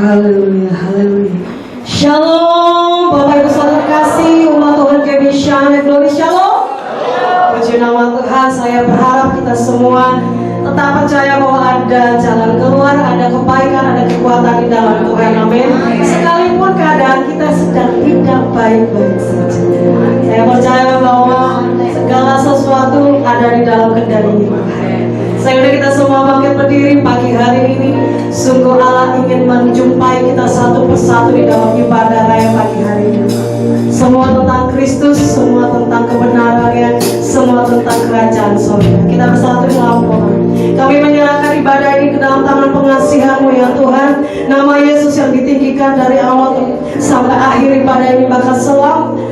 Haleluya, haleluya. Shalom, Bapak Ibu Saudara kasih, umat Tuhan KB Shine Glory Shalom. Puji nama Tuhan, saya berharap kita semua tetap percaya bahwa ada jalan keluar, ada kebaikan, ada kekuatan di dalam Tuhan. Amin. Sekalipun keadaan kita sedang tidak baik-baik saja, saya percaya bahwa segala sesuatu ada di dalam kendali Tuhan. Sehingga kita semua bangkit berdiri pagi hari ini. Sungguh Allah ingin menjumpai kita satu persatu di dalam ibadah raya pagi hari ini. Semua tentang Kristus, semua tentang kebenarannya, semua tentang kerajaan surga. Kita bersatu dalam Tuhan. Kami menyerahkan ibadah ini ke dalam tangan pengasihan-Mu ya Tuhan. Nama Yesus yang ditinggikan dari awal sampai akhir ibadah ini, bahkan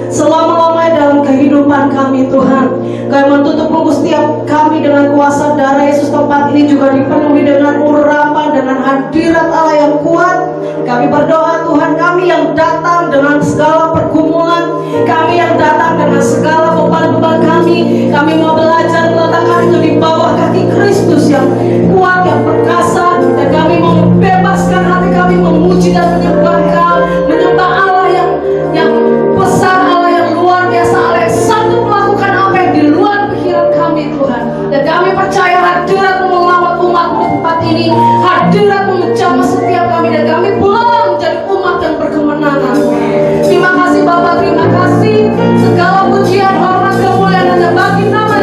selama-lamanya dalam kehidupan kami Tuhan. Kami menutup bungkus setiap kami dengan kuasa darah Yesus. Tempat ini juga dipenuhi dengan urapan, dengan hadirat Allah yang kuat. Kami berdoa Tuhan, kami yang datang dengan segala pergumulan, kami yang datang dengan segala beban-beban kami mau belajar meletakkan itu di bawah kaki Kristus yang kuat, yang perkasa. Dan kami mau membebaskan hati kami memuji dan menyembah Allah yang besar, Allah yang luar biasa, Allah yang sanggup melakukan apa yang di luar pikiran kami Tuhan. Dan kami percaya hadirat memelawat umat di tempat ini, hadirat menjamah setiap kami, dan kami pulang menjadi umat yang berkemenangan. Terima kasih Bapak, terima kasih. Segala pujian, hormat, kemuliaan hanya bagi nama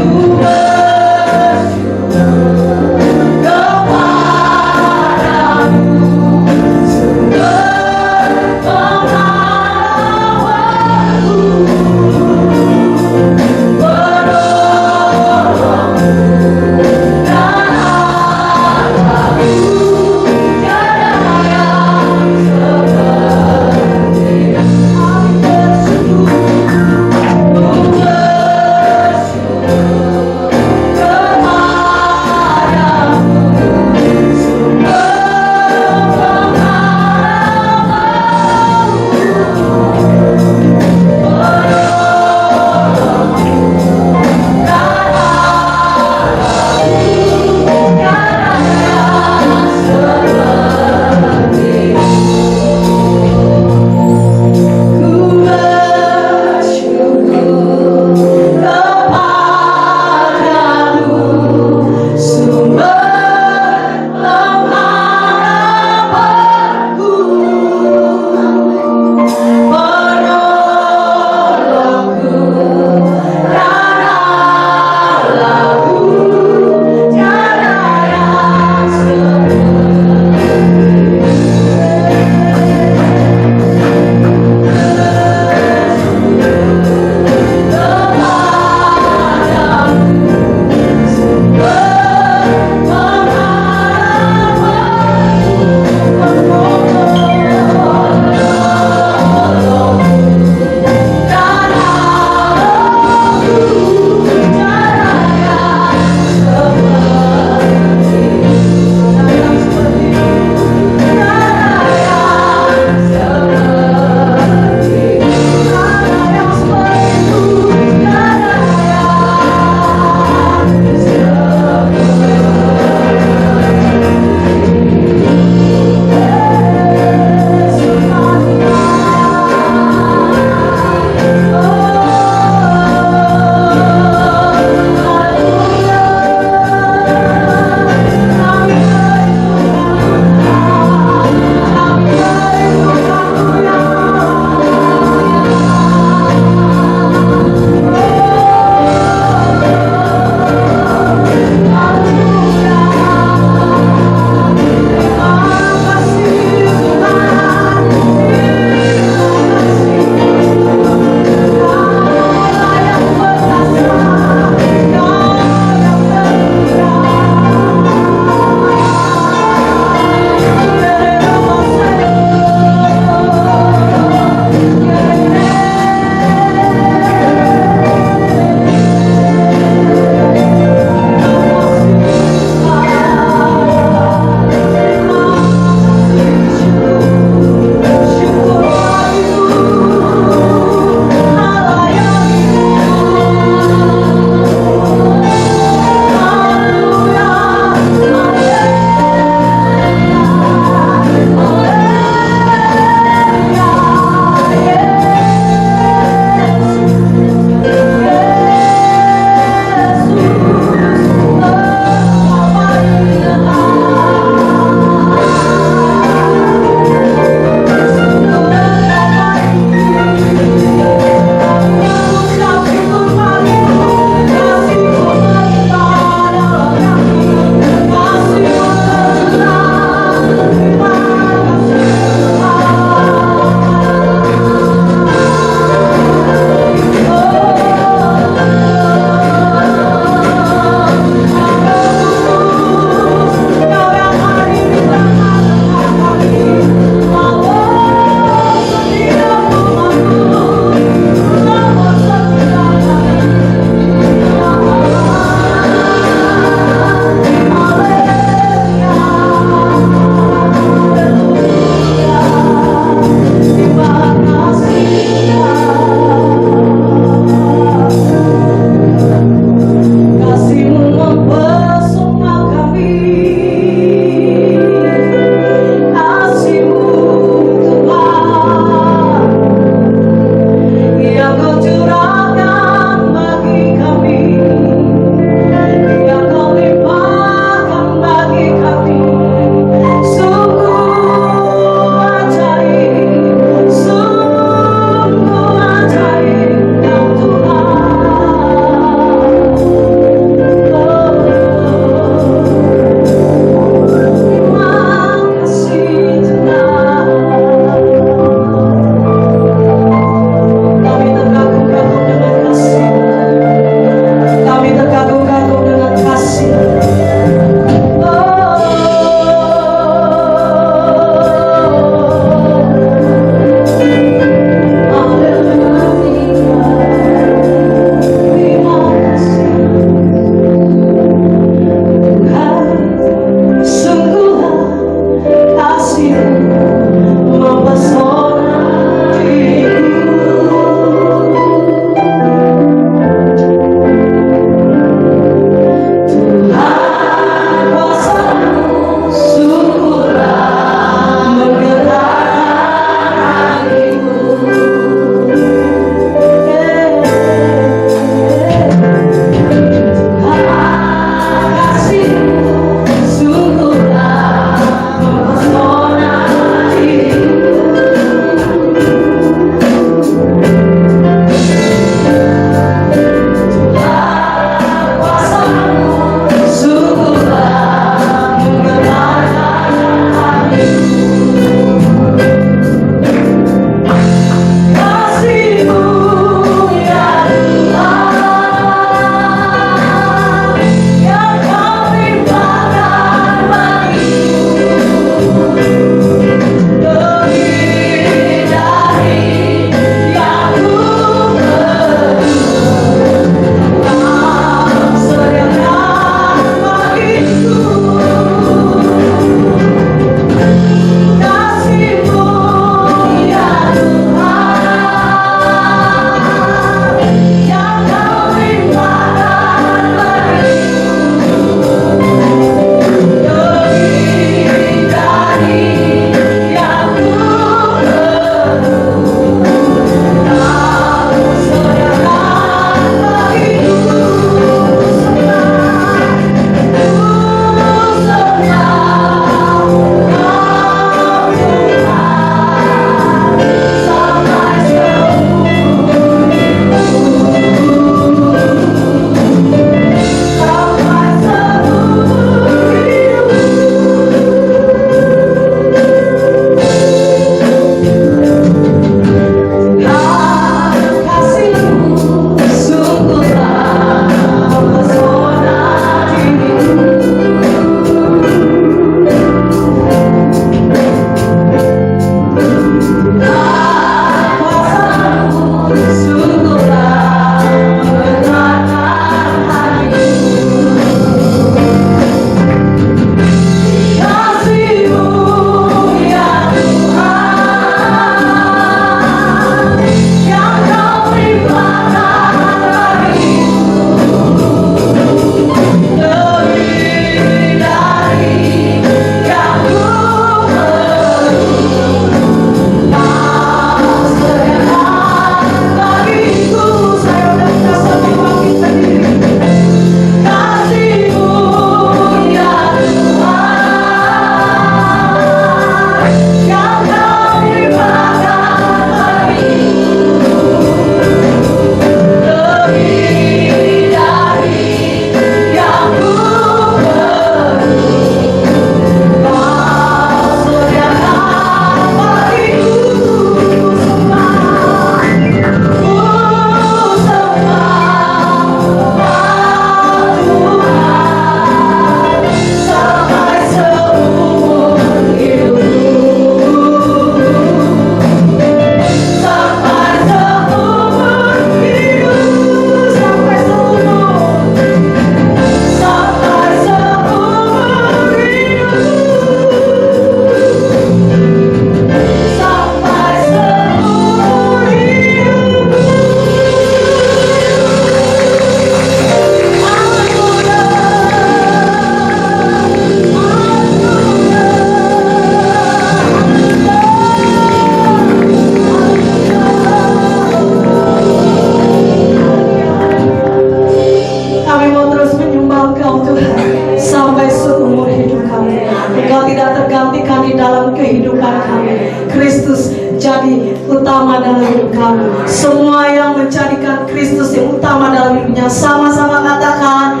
menjadi utama dalam hidup kami. Semua yang menjadikan Kristus yang utama dalam hidupnya, sama-sama katakan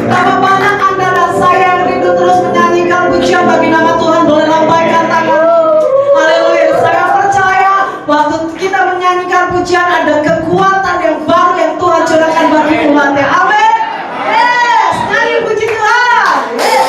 betapa banyak Anda dan saya yang rindu terus menyanyikan pujian bagi nama Tuhan. Boleh lambaikan tanganmu. Haleluya. Saya percaya waktu kita menyanyikan pujian ada kekuatan yang baru yang Tuhan curahkan bagi umatnya. Amin. Yes, nyanyi puji Tuhan. Yes.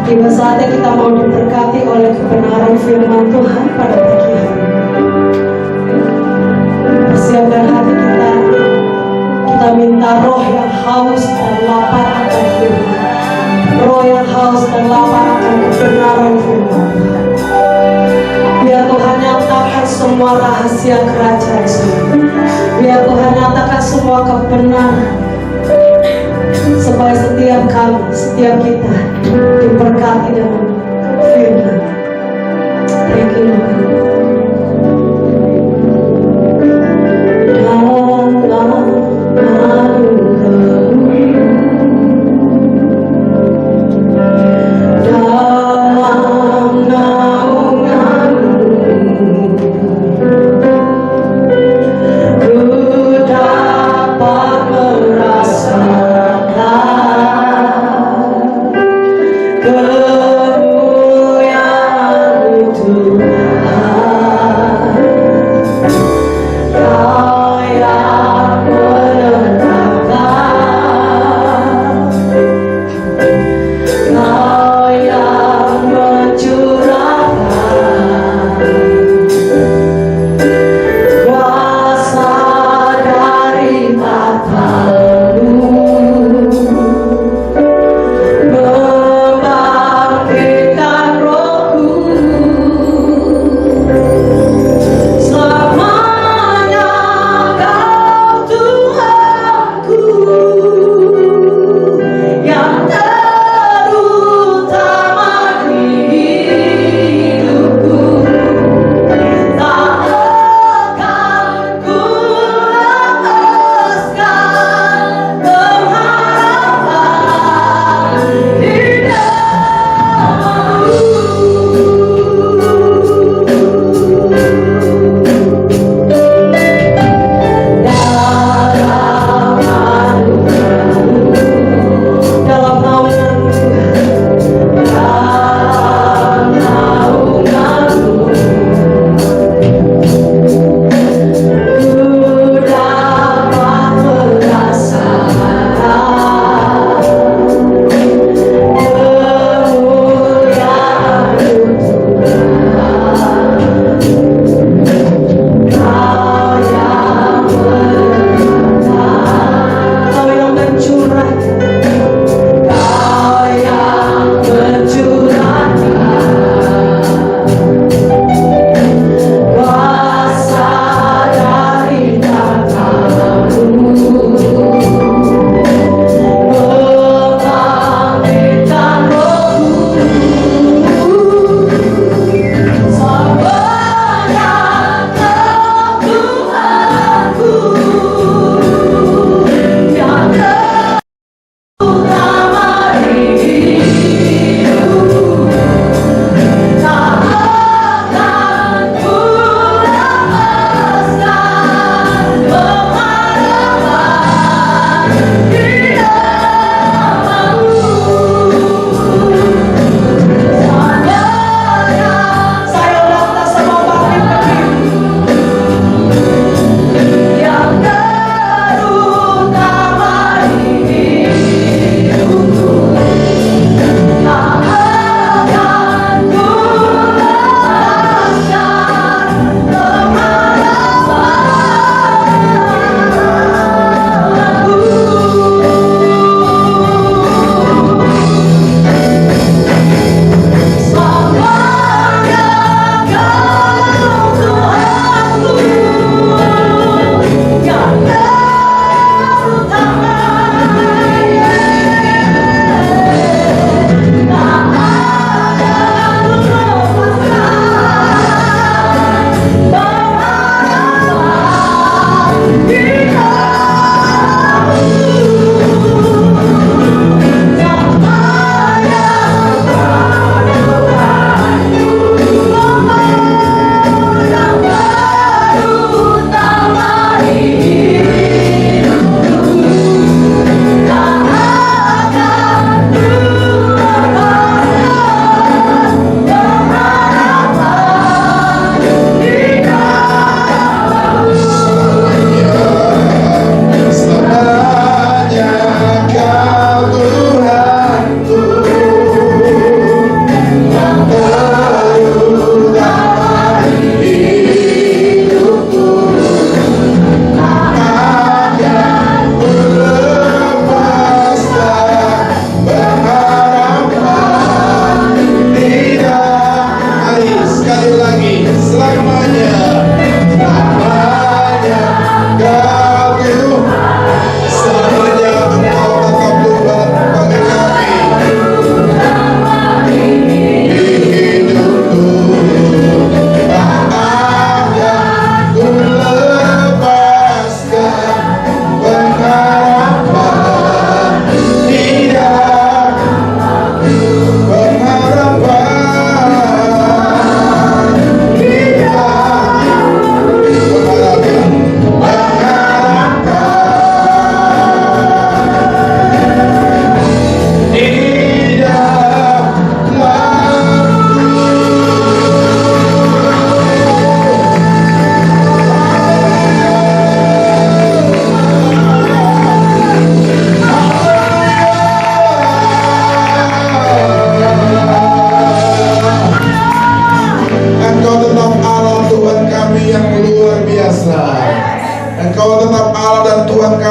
Tiba saatnya kita mau diberkati oleh kebenaran firman Tuhan pada pagi hari. Persiapkan hati kita. Kita minta roh yang haus dan lapar akan firman. Roh yang haus dan lapar akan kebenaran firman Tuhan. Biar Tuhan nyatakan semua rahasia kerajaan surga. Biar Tuhan nyatakan semua kebenaran, supaya setiap kami, setiap kita diberkati dengan firman. Thank you, Lord. Good.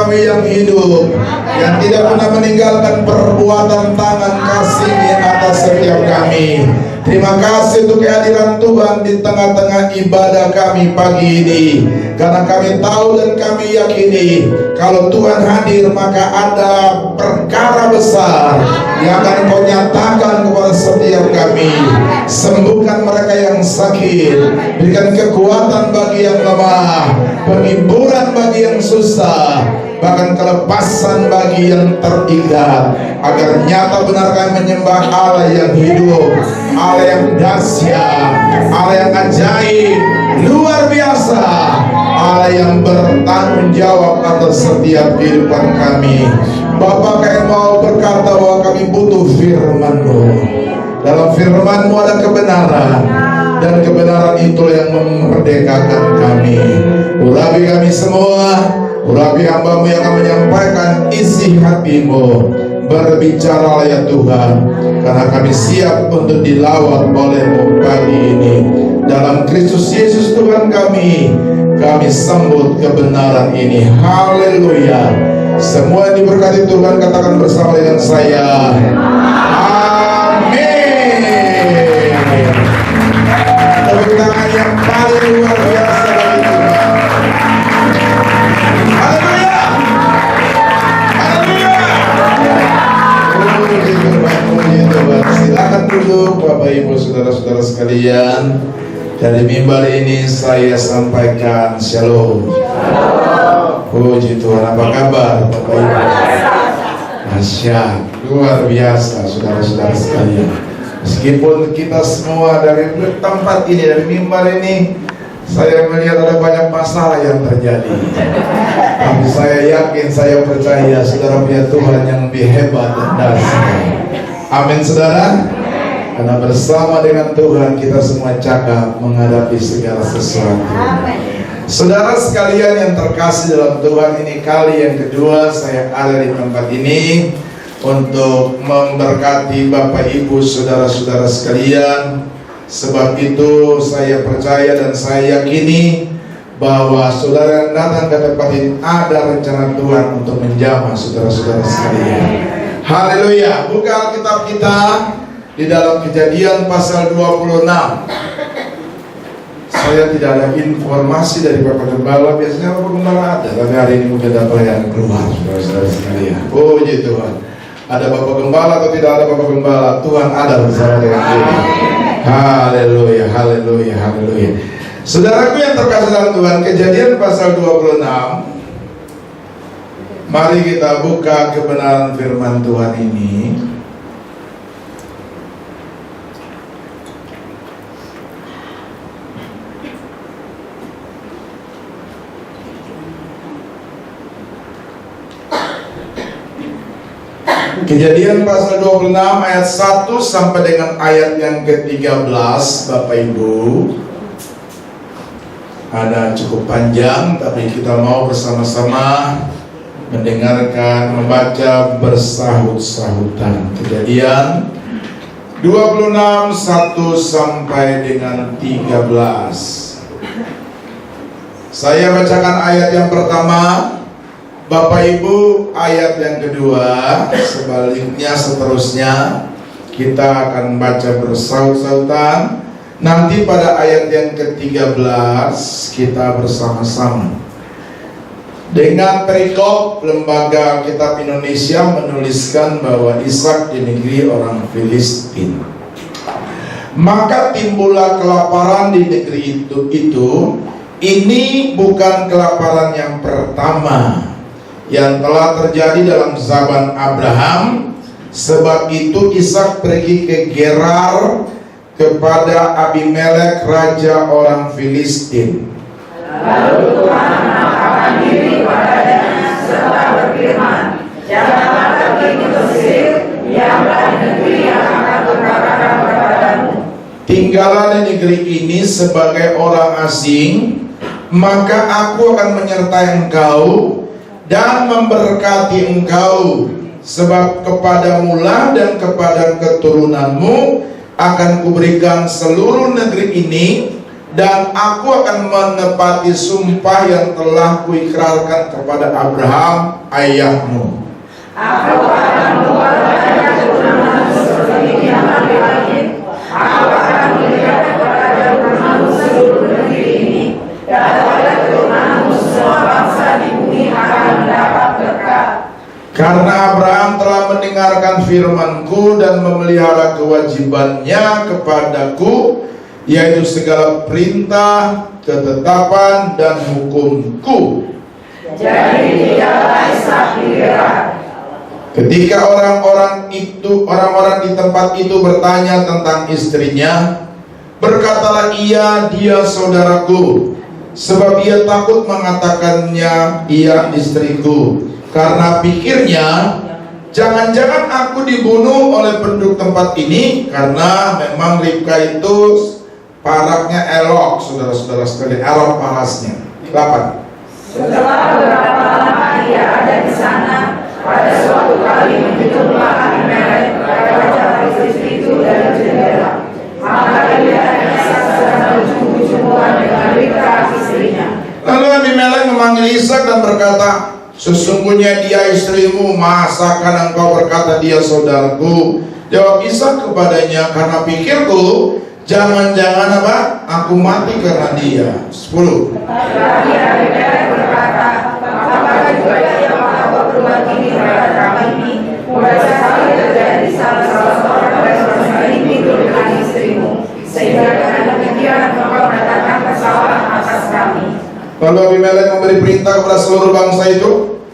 kami yang hidup, yang tidak pernah meninggalkan perbuatan tangan kasih-Nya atas setiap kami. Terima kasih untuk kehadiran Tuhan di tengah-tengah ibadah kami pagi ini. Karena kami tahu dan kami yakini kalau Tuhan hadir maka ada perkara besar yang akan Kau nyatakan kepada setiap kami. Sembuhkan mereka yang sakit, berikan kekuatan bagi yang lemah, penghiburan bagi yang susah, bahkan kelepasan bagi yang terikat, agar nyata benar kami menyembah Allah yang hidup, Allah yang dahsyat, Allah yang ajaib, luar biasa, Allah yang bertanggung jawab atas setiap kehidupan kami. Bapa, kami mau berkata bahwa kami butuh firman-Mu. Dalam firman-Mu ada kebenaran, dan kebenaran itu yang memerdekakan kami. Urapi kami semua, urapi hamba-Mu yang akan menyampaikan isi hati-Mu. Berbicaralah ya Tuhan, karena kami siap untuk dilawat oleh-Mu pagi ini. Dalam Kristus Yesus Tuhan kami sambut kebenaran ini. Haleluya. Semua yang diberkati Tuhan katakan bersama dengan saya. Amin. Tepuk tangan yang paling luar biasa bagi Tuhan. Haleluya. Haleluya. Puji Tuhan, puji Tuhan. Silakan duduk Bapak Ibu saudara-saudara sekalian. Dari mimbar ini saya sampaikan shalom. Puji Tuhan, apa kabar Bapak Ibu? Dahsyat, luar biasa saudara-saudara sekalian. Meskipun kita semua dari tempat ini, dari mimbar ini, saya melihat ada banyak masalah yang terjadi. Tapi saya yakin, saya percaya saudara punya Tuhan yang lebih hebat dan dahsyat. Amin saudara. Karena bersama dengan Tuhan kita semua cakap menghadapi segala sesuatu. Saudara sekalian yang terkasih dalam Tuhan, ini kali yang kedua saya ada di tempat ini untuk memberkati Bapak Ibu saudara-saudara sekalian. Sebab itu saya percaya dan saya yakini bahwa saudara yang datang ke tempat ini ada rencana Tuhan untuk menjamah saudara-saudara sekalian. Haleluya. Buka Alkitab kita di dalam Kejadian pasal 26. Saya tidak ada informasi dari Bapak Gembala. Biasanya Bapak Gembala ada, tapi hari ini mungkin ada pelayan keluar, saudara-saudara sekalian. Puji Tuhan. Ada Bapak Gembala atau tidak ada Bapak Gembala, Tuhan ada bersama dengan kita. Haleluya, haleluya, haleluya. Saudaraku yang terkasih dalam Tuhan, Kejadian pasal 26. Mari kita buka kebenaran firman Tuhan ini. Kejadian pasal 26 ayat 1 sampai dengan ayat yang ke-13, Bapak Ibu. Ada cukup panjang, tapi kita mau bersama-sama mendengarkan, membaca bersahut-sahutan. Kejadian 26 1 sampai dengan 13. Saya bacakan ayat yang pertama, Bapak Ibu ayat yang kedua, sebaliknya seterusnya kita akan baca bersahut-sahutan. Nanti pada ayat yang ke-13 kita bersama-sama. Dengan perikop, Lembaga Kitab Indonesia menuliskan bahwa Ishak di negeri orang Filistin. Maka timbullah kelaparan di negeri itu. Ini bukan kelaparan yang pertama yang telah terjadi dalam zaman Abraham. Sebab itu Ishak pergi ke Gerar kepada Abimelek raja orang Filistin. Lalu Tuhan menampakkan diri padanya serta berfirman, janganlah pergi ke Mesir, diamlah di negeri yang akan kukatakan kepadamu. Tinggallah di negeri ini sebagai orang asing, maka aku akan menyertai engkau dan memberkati engkau, sebab kepadamu lah dan kepada keturunanmu akan kuberikan seluruh negeri ini dan aku akan menepati sumpah yang telah kuikrarkan kepada Abraham ayahmu. Aku akan membuat banyak keturunanmu seperti bintang di langit. Aku akan memberikan kepada keturunanmu seluruh negeri ini, dan pada keturunanmu semua bangsa di bumi akan mendapat berkat. Karena Abraham telah mendengarkan firman-Ku dan memelihara kewajibannya kepadaku, yaitu segala perintah, ketetapan, dan hukum-Ku. Jadi tidaklah Ishak digerak. Ketika orang-orang di tempat itu bertanya tentang istrinya, berkatalah ia, dia saudaraku, sebab ia takut mengatakannya, ia istriku, karena pikirnya, jangan-jangan aku dibunuh oleh penduduk tempat ini, karena memang Ribka itu paraknya elok, saudara-saudara sekalian, elok parasnya. 8. Setelah beberapa lama ia ada di sana, pada suatu kali menghitunglah Abimelek raja Filistin itu dari jendela. Maka ia dan Ishak sedang berjumpa-jumpa dengan Ribka istrinya. Lalu Abimelek memanggil Ishak dan berkata, sesungguhnya dia istrimu, masakah engkau berkata dia saudaraku? Jawab Ishak kepadanya, karena pikirku, jangan-jangan apa? Aku mati karena dia. 10. Tetapi Abimelek berkata, apakah juga ia mau berbuat ini terhadap kami ini? Mudah sekali terjadi salah seorang dari bangsa ini dengan istrimu, sehingga dengan demikian engkau mendatangkan kesalahan atas kami. Lalu Abimelek memberi perintah kepada seluruh bangsa itu,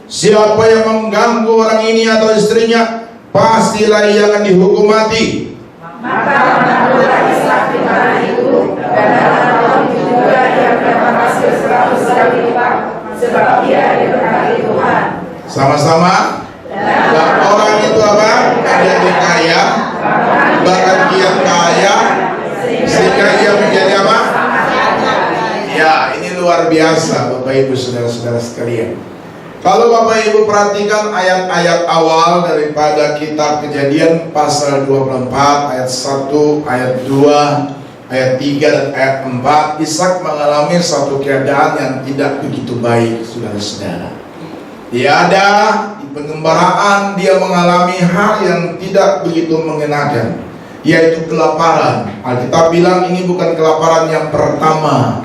siapa yang mengganggu orang ini atau istrinya, pastilah ia akan dihukum mati. Maka menangguhlah Ishak di tanah itu, dan dalam tahun itu juga ia mendapat hasil 100 kali lipat, sebab ia diberkati Tuhan. Sama-sama. Dan orang itu apa? Ada yang kaya, bahkan dia kaya, sehingga ia menjadi apa? Ya, ini luar biasa Bapak Ibu saudara-saudara sekalian. Kalau Bapak Ibu perhatikan ayat-ayat awal daripada kitab Kejadian pasal 24 ayat 1, ayat 2, ayat 3 dan ayat 4, Ishak mengalami suatu keadaan yang tidak begitu baik, saudara-saudara. Dia ada di pengembaraan, dia mengalami hal yang tidak begitu mengenakan, yaitu kelaparan. Alkitab bilang ini bukan kelaparan yang pertama,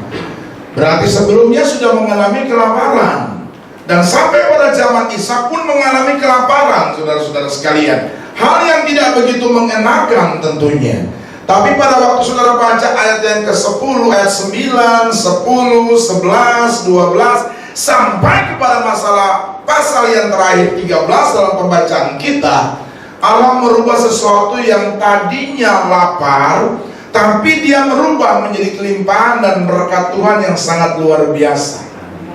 berarti sebelumnya sudah mengalami kelaparan. Dan sampai pada zaman Ishak pun mengalami kelaparan, saudara-saudara sekalian. Hal yang tidak begitu mengenakan tentunya. Tapi pada waktu saudara baca ayat yang ke-10, ayat 9, 10, 11, 12, sampai kepada masalah pasal yang terakhir 13 dalam pembacaan kita, Allah merubah sesuatu yang tadinya lapar, tapi dia merubah menjadi kelimpahan dan berkat Tuhan yang sangat luar biasa,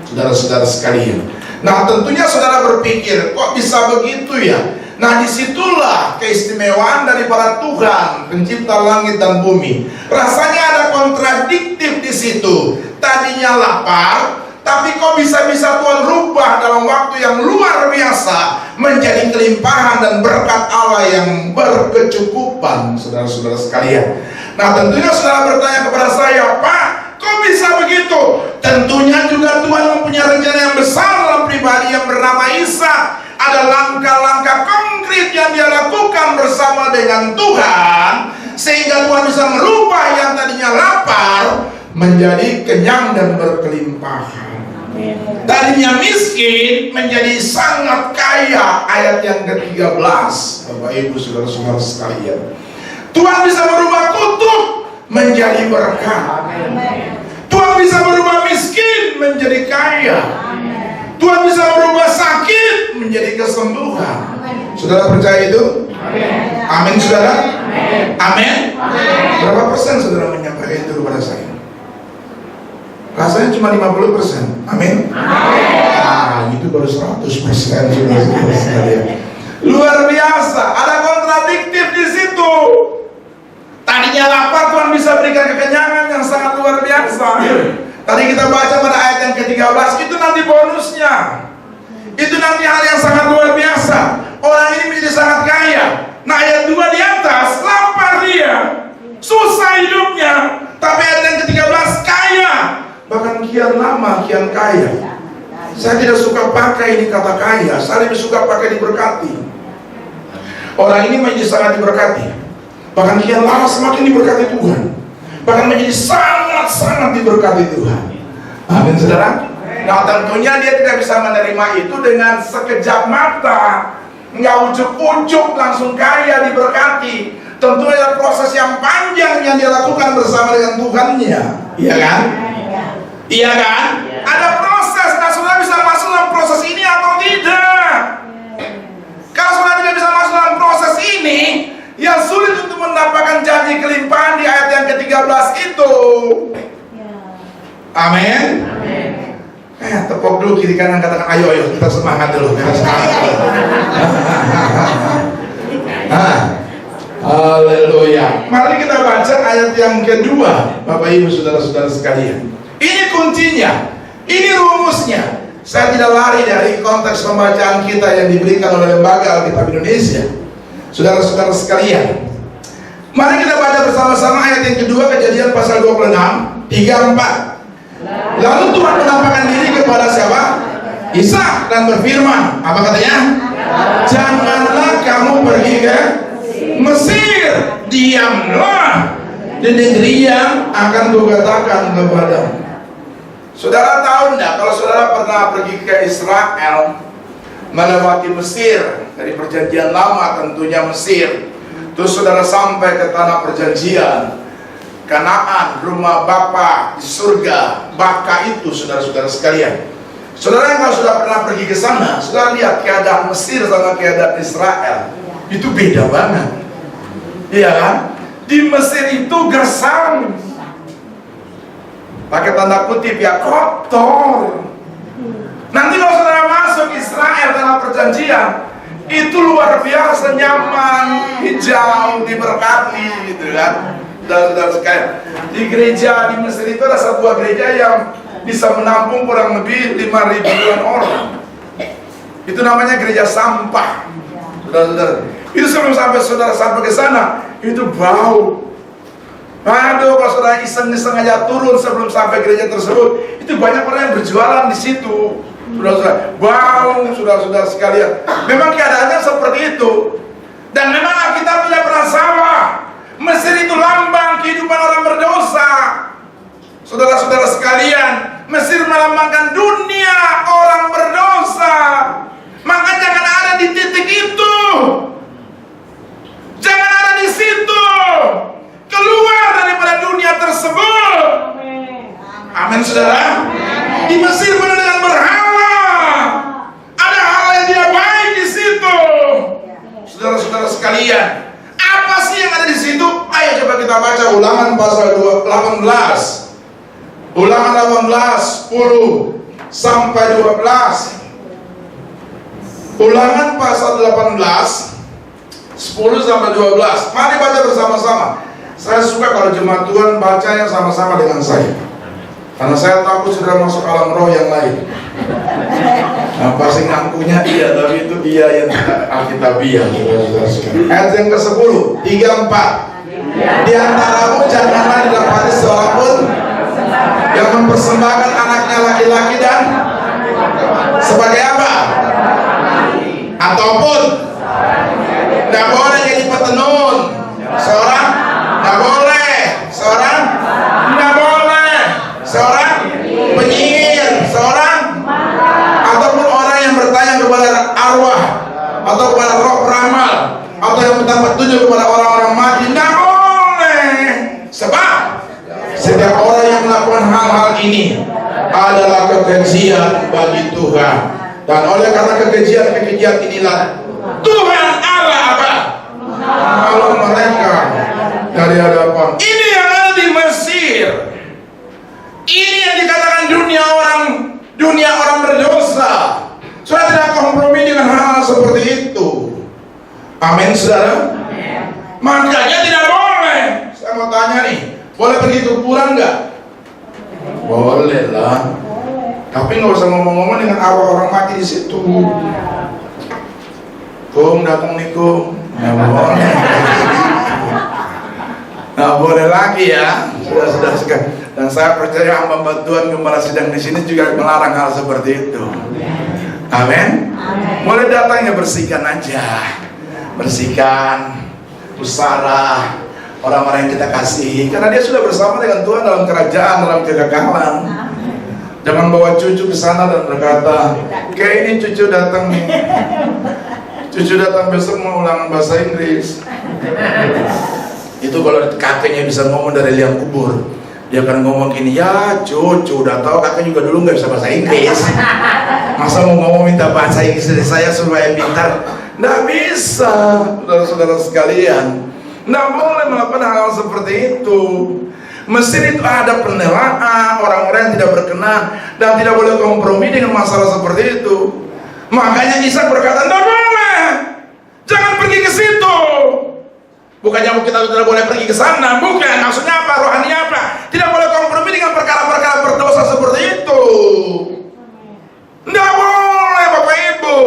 saudara-saudara sekalian. Nah, tentunya saudara berpikir, kok bisa begitu ya? Nah, disitulah keistimewaan daripada Tuhan, pencipta langit dan bumi. Rasanya ada kontradiktif di situ. Tadinya lapar, tapi kok bisa-bisa Tuhan rubah dalam waktu yang luar biasa menjadi kelimpahan dan berkat Allah yang berkecukupan, saudara-saudara sekalian. Nah, tentunya saudara bertanya kepada saya, Pak, kok bisa begitu? Tentunya juga Tuhan mempunyai rencana yang besar dalam pribadi yang bernama Ishak. Ada langkah-langkah konkret yang dia lakukan bersama dengan Tuhan, sehingga Tuhan bisa merubah yang tadinya lapar menjadi kenyang dan berkelimpahan. Tadinya miskin menjadi sangat kaya. Ayat yang ke-13, Bapak Ibu saudara-saudara sekalian, Tuhan bisa merubah kutuk menjadi berkat. Tuhan bisa merubah miskin menjadi kaya. Tuhan bisa merubah sakit menjadi kesembuhan. Saudara percaya itu? Amin, saudara? Amin. Berapa persen saudara menyampaikan itu kepada saya? Rasanya cuma 50%. Amin. Nah, itu baru 100%, saudara-saudara sekalian. Luar biasa. Ada kontradiktif di situ. Tadinya lapar, Tuhan bisa berikan kekenyangan yang sangat luar biasa. Tadi kita baca pada ayat yang ke-13, itu nanti bonusnya. Itu nanti hal yang sangat luar biasa. Orang ini menjadi sangat kaya. Nah, ayat 2 di atas, lapar dia, susah hidupnya. Tapi ayat yang ke-13, kian lama kian kaya. Saya tidak suka pakai ini kata kaya, saya lebih suka pakai diberkati. Orang ini menjadi sangat diberkati, bahkan kian lama semakin diberkati Tuhan, bahkan menjadi sangat-sangat diberkati Tuhan. Amin saudara. Nah tentunya dia tidak bisa menerima itu dengan sekejap mata, nggak ujuk-ujuk langsung kaya diberkati. Tentunya ada proses yang panjang yang dia lakukan bersama dengan Tuhannya, iya kan? Iya kan? Ada proses. Nah saudara bisa masuk dalam proses ini atau tidak? Kalau saudara tidak bisa masuk dalam proses ini, yang sulit untuk mendapatkan janji kelimpahan di ayat yang ke-13 itu. Amin. Tepuk dulu kiri kanan, katakan ayo kita semangat dulu. Haleluya. Mari kita baca ayat yang kedua, Bapak Ibu saudara-saudara sekalian. Ini kuncinya, ini rumusnya. Saya tidak lari dari konteks pembacaan kita yang diberikan oleh Lembaga Alkitab Indonesia. Saudara-saudara sekalian, mari kita baca bersama-sama ayat yang kedua, Kejadian pasal 26, 3-4. Lalu Tuhan menampakkan diri kepada siapa? Ishak, dan berfirman, apa katanya? Janganlah kamu pergi ke Mesir, diamlah di negeri yang akan kukatakan kepadamu. Saudara tahu enggak, kalau saudara pernah pergi ke Israel, melewati Mesir, dari perjanjian lama tentunya Mesir, terus saudara sampai ke tanah perjanjian, Kanaan, rumah Bapa di surga, Baka itu saudara-saudara sekalian. Saudara kalau sudah pernah pergi ke sana, saudara lihat keadaan Mesir sama keadaan Israel, itu beda banget. Iya kan? Di Mesir itu gersang, pakai tanda kutip ya, kotor. Nanti kalau saudara masuk Israel tanah perjanjian, itu luar biasa nyaman, hijau, diberkati gitu kan. Saudara-saudara sekalian, di gereja di Mesir itu ada sebuah gereja yang bisa menampung kurang lebih 5.000-an orang. Itu namanya gereja sampah. Saudara-saudara, itu sebelum saudara sampai ke sana, itu bau. Aduh, kalau saudara iseng-iseng aja turun sebelum sampai gereja tersebut, itu banyak orang yang berjualan di situ. Saudara-saudara, bau, saudara-saudara sekalian. Memang keadaannya seperti itu. Dan memang Alkitab tidak pernah salah. Mesir itu lambang kehidupan orang berdosa. Saudara-saudara sekalian, Mesir melambangkan dunia orang berdosa. Maka jangan ada di titik itu. Jangan ada di situ. Keluar daripada dunia tersebut. Amin saudara. Di Mesir penuh dengan berhala. Ada hal yang tidak baik di situ. Saudara-saudara sekalian, apa sih yang ada di situ? Ayo coba kita baca Ulangan pasal 18. Ulangan 18 10 sampai 12. Ulangan pasal 18 10 sampai 12. Mari baca bersama-sama. Saya suka kalau jemaat Tuhan bacanya sama-sama dengan saya, karena saya takut sudah masuk alam roh yang lain. Nah, pasti ngakunya iya, tapi itu iya yang Alkitabiah. Ayat yang ke-10 3-4. Di antaramu janganlah didapati seorang pun yang mempersembahkan anaknya laki-laki dan sebagai apa? Ataupun tidak boleh jadi petenun. Seorang tidak boleh. Seorang tidak boleh. Seorang penyihir. Seorang ataupun orang yang bertanya kepada arwah atau kepada roh peramal atau yang minta petunjuk kepada orang-orang mati. Tidak boleh. Sebab setiap orang yang melakukan hal-hal ini adalah kekejian bagi Tuhan. Dan oleh karena kekejian inilah Tuhan Allah apa? Kalau mereka dari hadapan. Ini yang ada di Mesir. Ini yang dikatakan dunia orang berdosa. Saudara tidak kompromi dengan hal seperti itu. Amin saudara. Makanya tidak boleh. Saya mau tanya nih, boleh pergi ke kuburan nggak? Boleh lah. Tapi nggak usah ngomong-ngomong dengan arwah orang mati di situ. Kum datang nih kum. Nggak boleh. Nggak boleh lagi ya. Sudah sekali. Dan saya percaya hamba Tuhan Gembala Sidang di sini juga melarang hal seperti itu. Amin. Mulai datangnya bersihkan aja, bersihkan pusara orang-orang yang kita kasihi, karena dia sudah bersama dengan Tuhan dalam kerajaan, dalam kegagalan. Jangan bawa cucu ke sana dan berkata, kayak ini cucu datang nih, cucu datang besok mau ulangan bahasa Inggris. Itu kalau kakeknya bisa ngomong dari liang kubur, dia akan ngomong gini, ya cucu udah tahu kakek juga dulu nggak bisa bahasa Inggris, masa mau ngomong minta bahasa Inggris dari saya supaya pintar? Nggak bisa, saudara-saudara sekalian. Nggak boleh melakukan hal seperti itu. Mesir itu ada penelaan orang-orang yang tidak berkenan dan tidak boleh kompromi dengan masalah seperti itu. Makanya Ishak berkata, nggak boleh, jangan pergi ke situ. Bukannya kita tidak boleh pergi ke sana, bukan. Maksudnya apa? Rohaninya apa? Tidak boleh kompromi dengan perkara-perkara berdosa seperti itu. Nggak boleh, Bapak Ibu.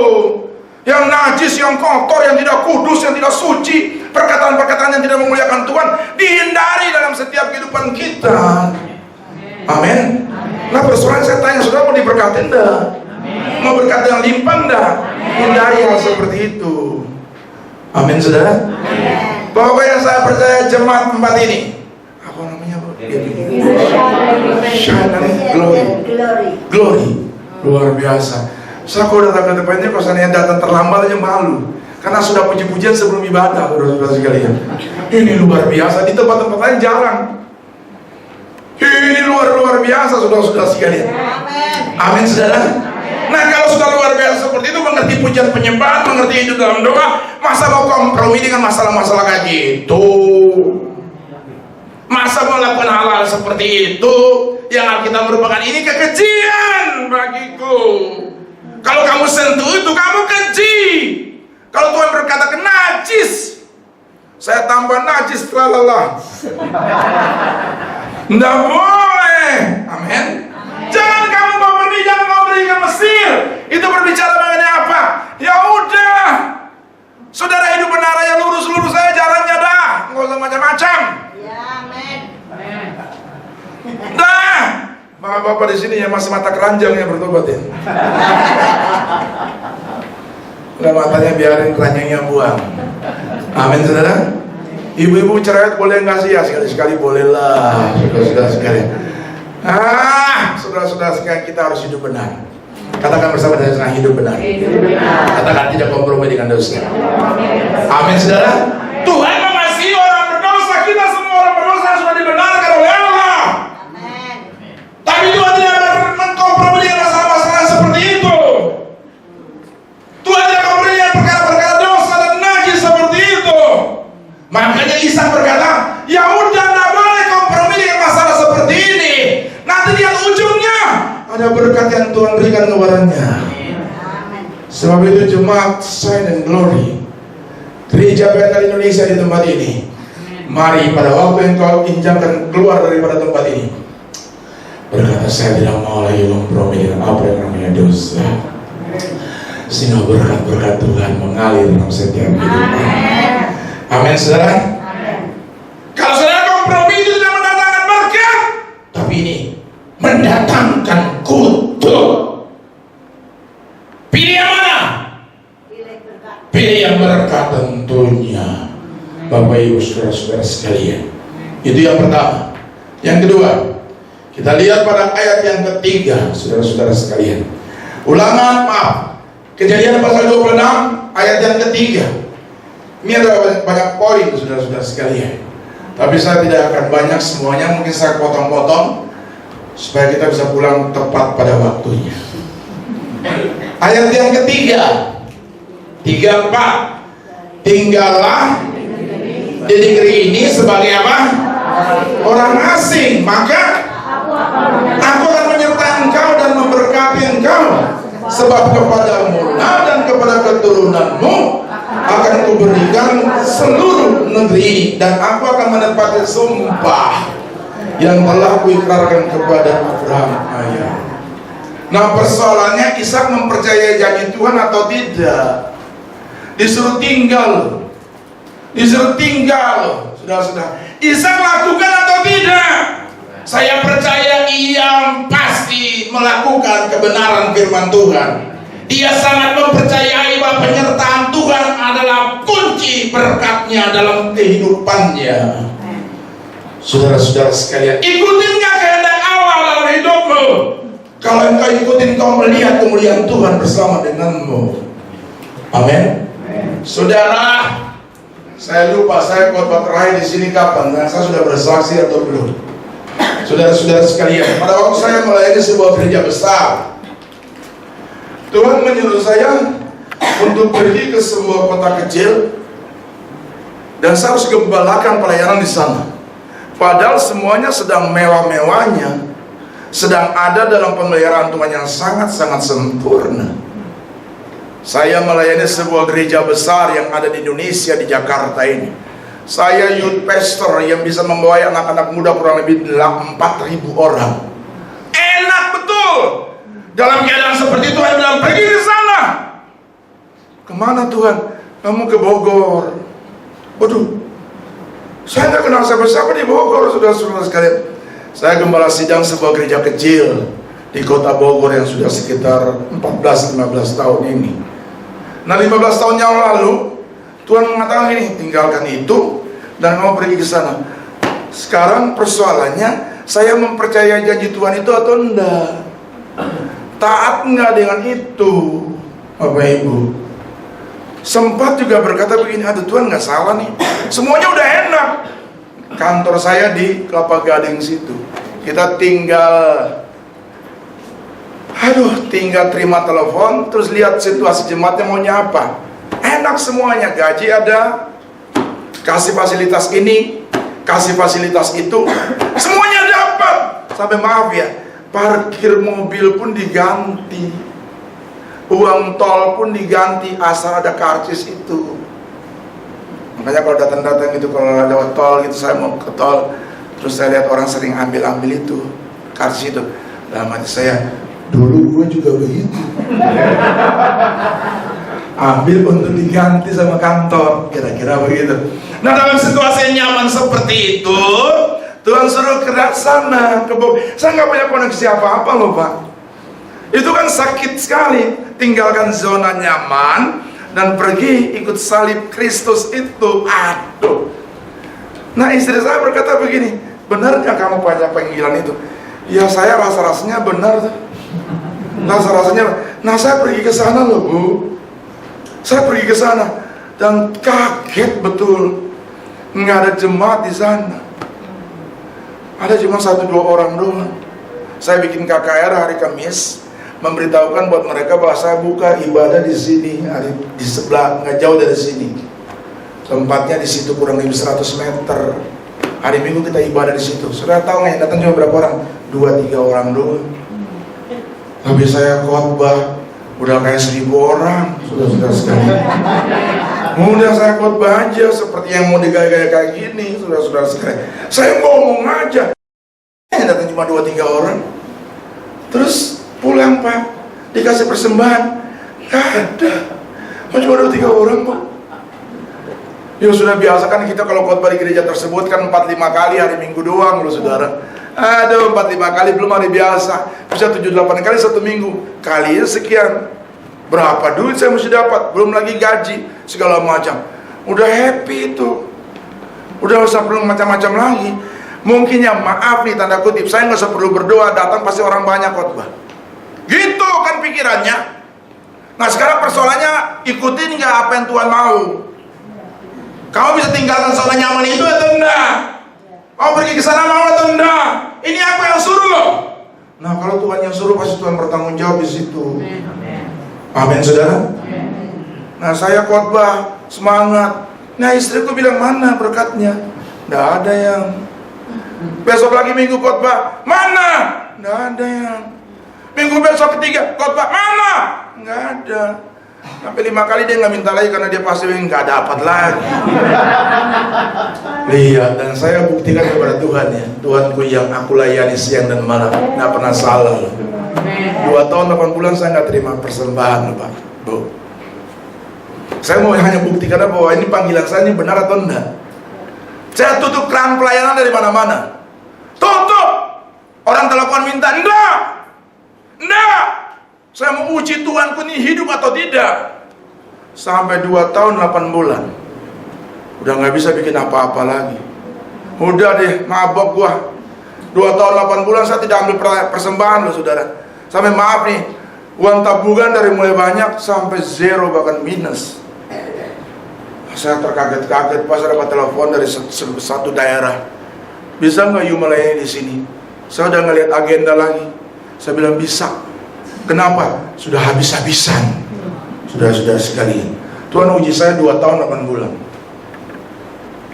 Yang najis, yang kotor, yang tidak kudus, yang tidak suci, perkataan-perkataan yang tidak memuliakan Tuhan dihindari dalam setiap kehidupan kita. Amin. Nah, persoalan saya tanya, saudara mau diberkati enggak? Mau berkat yang limpah enggak? Hindari hal seperti itu. Amin, saudara. Pokoknya saya percaya jemaat tempat ini, apa namanya, Bu? Glory. Luar biasa. Saya kalau datang ke tempatnya, kalau saya datang terlambat aja malu, karena sudah puji-pujian sebelum ibadah, saudara-saudara sekalian. Ini luar biasa, di tempat-tempat lain jarang. Ini luar biasa, saudara-saudara sekalian. Amin, saudara. Nah, kalau sudah luar biasa seperti itu, mengerti pujian penyembahan, mengerti hidup dalam doa, masa mau kompromi dengan masalah-masalah kayak gitu? Masa mau lakukan hal-hal seperti itu yang Alkitab merupakan ini kekejian bagiku. Kalau kamu sentuh itu, kamu keji. Kalau Tuhan berkata ke najis, saya tambah najis, lalala. Nggak boleh. Amin. Jangan kamu mau pergi, jangan kamu pergi ke Mesir. Itu berbicara mengenai apa? Ya udah, saudara hidup benar aja, lurus-lurus saya jalannya dah, nggak usah macam-macam. Ya, amin. Dah, bapak-bapak di sini yang masih mata keranjang yang bertobat ya. Udah matanya biarin keranjangnya buang. Amin, saudara. Ibu-ibu cerewet boleh nggak sih? Ya sekali-sekali bolehlah, saudara-saudara sekalian. Saudara-saudara sekalian, kita harus hidup benar. Katakan bersama dengan hidup benar. Katakan tidak kompromi dengan dosa. Amin, saudara. Tuhan mengasihi orang berdosa. Kita semua orang berdosa sudah dibenarkan oleh Allah. Amin. Tapi Tuhan tidak mengkompromi dengan masalah-masalah seperti itu. Tuhan tidak kompromi dengan perkara-perkara dosa dan najis seperti itu. Makanya Ishak berkata, ya udah, nggak boleh kompromi dengan masalah seperti ini. Nanti lihat ujungnya ada berkat yang Tuhan berikan kepadanya. Sebab itu jemaat Shine and Glory, Gereja Bethel Indonesia di tempat ini, mari pada waktu yang kau injakkan keluar daripada tempat ini, berkata, saya tidak mau lagi kompromi dengan apa yang namanya dosa, sehingga berkat-berkat Tuhan mengalir dalam setiap kehidupan. Amin, saudara. Kalau saudara kompromi itu tidak mendatangkan berkat, tapi ini mendatangkan kutuk. Pilih yang mana? Pilih yang berkat tentunya, Bapak Ibu saudara-saudara sekalian. Itu yang pertama. Yang kedua, kita lihat pada ayat yang ketiga, saudara-saudara sekalian. Kejadian pasal 26 ayat yang ketiga. Ini ada banyak poin, saudara-saudara sekalian. Tapi saya tidak akan banyak semuanya, mungkin saya potong-potong supaya kita bisa pulang tepat pada waktunya. Ayat yang ketiga, 34. Tinggallah di negeri ini sebagai apa? Orang asing. Maka aku akan menyertai engkau dan memberkati engkau, sebab kepadamu dan kepada keturunanmu akan kuberikan seluruh negeri ini, dan aku akan menepati sumpah yang telah kuikrarkan kepada Abraham ayah. Nah, persoalannya Ishak mempercayai janji Tuhan atau tidak? Disuruh tinggal, saudara-saudara. Ishak lakukan atau tidak? Saya percaya ia pasti melakukan kebenaran firman Tuhan. Ia sangat mempercayai bahwa penyertaan Tuhan adalah kunci berkatnya dalam kehidupannya. Saudara-saudara sekalian, ikutin gak kehendak Allah dalam hidupmu? Kalau engkau ikutin, kau melihat kemuliaan Tuhan bersama denganmu. Amin. Saudara, saya lupa saya khotbah terakhir di sini kapan, dan saya sudah bersaksi atau belum? Saudara-saudara sekalian, pada waktu saya melayani sebuah gereja besar, Tuhan menyuruh saya untuk pergi ke sebuah kota kecil, dan saya harus gembalakan pelayanan di sana. Padahal semuanya sedang mewah-mewahnya, sedang ada dalam pemeliharaan Tuhan yang sangat-sangat sempurna. Saya melayani sebuah gereja besar yang ada di Indonesia, di Jakarta ini. Saya youth pastor yang bisa membawa anak-anak muda kurang lebih 4.000 orang. Enak betul. Dalam keadaan seperti itu, Tuhan bilang, pergi ke sana. Kemana Tuhan? Kamu ke Bogor. Waduh, saya tidak kenal siapa-siapa di Bogor, saudara-saudara sekalian. Saya gembala sidang sebuah gereja kecil di kota Bogor yang sudah sekitar 14-15 tahun ini. Nah, 15 tahun yang lalu Tuhan mengatakan ini, tinggalkan itu dan mau pergi ke sana. Sekarang persoalannya, saya mempercayai janji Tuhan itu atau enggak? Taat enggak dengan itu, Bapak Ibu? Sempat juga berkata begini, aduh Tuhan nggak salah nih, semuanya udah enak. Kantor saya di Kelapa Gading situ, kita tinggal terima telepon, terus lihat situasi jemaatnya maunya apa. Enak semuanya, gaji ada, kasih fasilitas ini, kasih fasilitas itu, semuanya dapat. Sampai maaf ya, parkir mobil pun diganti, uang tol pun diganti, asal ada karcis itu. Makanya kalau datang-datang itu, kalau lewat tol gitu, saya mau ke tol, terus saya lihat orang sering ambil itu karcis itu, dalam hati saya, dulu gue juga begitu. Ambil untuk diganti sama kantor, kira-kira begitu. Nah, dalam situasi nyaman seperti itu, Tuhan suruh ke sana, saya nggak punya koneksi apa-apa loh Pak. Itu kan sakit sekali, tinggalkan zona nyaman dan pergi ikut salib Kristus itu. Aduh. Nah, istri saya berkata begini, benar nggak kamu punya panggilan itu? Ya, saya rasa-rasanya benar. Rasa-rasanya, nah saya pergi ke sana loh Bu. Saya pergi ke sana dan kaget betul, nggak ada jemaat di sana. Ada cuma 1-2 orang doang. Saya bikin KKR hari Kamis, memberitahukan buat mereka bahwa saya buka ibadah di sini, di sebelah, nggak jauh dari sini. Tempatnya di situ kurang lebih 100 meter. Hari Minggu kita ibadah di situ. Saudara tahu nggak yang datang cuma berapa orang? 2-3 orang doang. Tapi saya khotbah udah kayak 1.000 orang, saudara-saudara sekalian. Mudah saya khotbah aja seperti yang mau digaya-gaya kayak gini, saudara-saudara sekalian. Saya ngomong aja, datang cuma 2-3 orang. Terus pulang Pak, dikasih persembahan, gak ada. Cuma 2-3 orang Pak. Ya sudah biasa kan kita kalau khotbah di gereja tersebut kan 4-5 kali hari Minggu doang loh saudara. Aduh, 4-5 kali belum hari biasa, bisa 7-8 kali 1 minggu, kalinya sekian. Berapa duit saya mesti dapat, belum lagi gaji segala macam. Udah happy itu, udah usah perlu macam-macam lagi. Mungkin ya maaf nih tanda kutip, saya nggak usah perlu berdoa, datang pasti orang banyak khotbah. Gitu kan pikirannya. Nah sekarang persoalannya, ikutin nggak apa yang Tuhan mau? Kamu bisa tinggalkan zona nyaman itu atau enggak? Mau pergi ke sana mau atau enggak? Ini aku yang suruh loh. Nah kalau Tuhan yang suruh pasti Tuhan bertanggung jawab di situ. Amin saudara. Nah saya khotbah semangat. Nah istriku bilang mana berkatnya? Nggak ada yang. Besok lagi minggu khotbah mana? Nggak ada yang. Minggu besok ketiga khotbah mana? Nggak ada. Sampai 5 kali dia nggak minta lagi karena dia pasti nggak dapat lagi. Lihat, dan saya buktikan kepada Tuhan ya, Tuhanku yang aku layani siang dan malam, nggak pernah salah loh. 2 tahun 8 bulan saya nggak terima persembahan Pak, Bu. Saya mau hanya buktikan bahwa ini panggilan saya ini benar atau enggak. Saya tutup keran pelayanan dari mana-mana. Tutup. akan minta, enggak. Saya mau uji Tuhanku ini hidup atau tidak. Sampai 2 tahun 8 bulan. Udah nggak bisa bikin apa-apa lagi. Udah deh, mabok gua. 2 tahun 8 bulan saya tidak ambil persembahan loh saudara. Sampai maaf nih, uang tabungan dari mulai banyak sampai 0 bahkan minus. Saya terkaget-kaget pas dapat telepon dari satu daerah. Bisa nggak you melayani di sini? Saya udah ngeliat agenda lagi. Saya bilang bisa. Kenapa? Sudah habis-habisan. Sudah sekalian. Tuhan uji saya 2 tahun 8 bulan.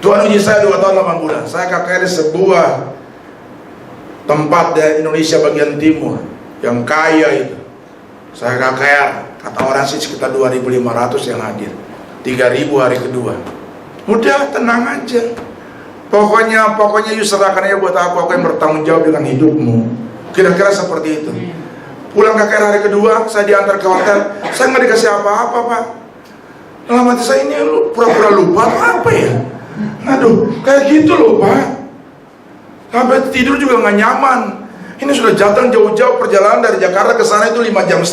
Tuhan uji saya 2 tahun 8 bulan. Saya KKR di sebuah tempat dari Indonesia bagian timur yang kaya itu. Saya KKR, kata orang sih sekitar 2.500 yang hadir. 3.000 hari kedua. Udah tenang aja. Pokoknya you serahkan aja buat aku yang bertanggung jawab dengan hidupmu. Kira-kira seperti itu. Pulang KKR hari kedua, saya diantar ke hotel. Saya nggak dikasih apa-apa, Pak. Dalam hati saya, ini lu pura-pura lupa apa ya? Aduh, kayak gitu loh, Pak. Sampai tidur juga nggak nyaman. Ini sudah datang jauh-jauh, perjalanan dari Jakarta ke sana itu 5,5 jam.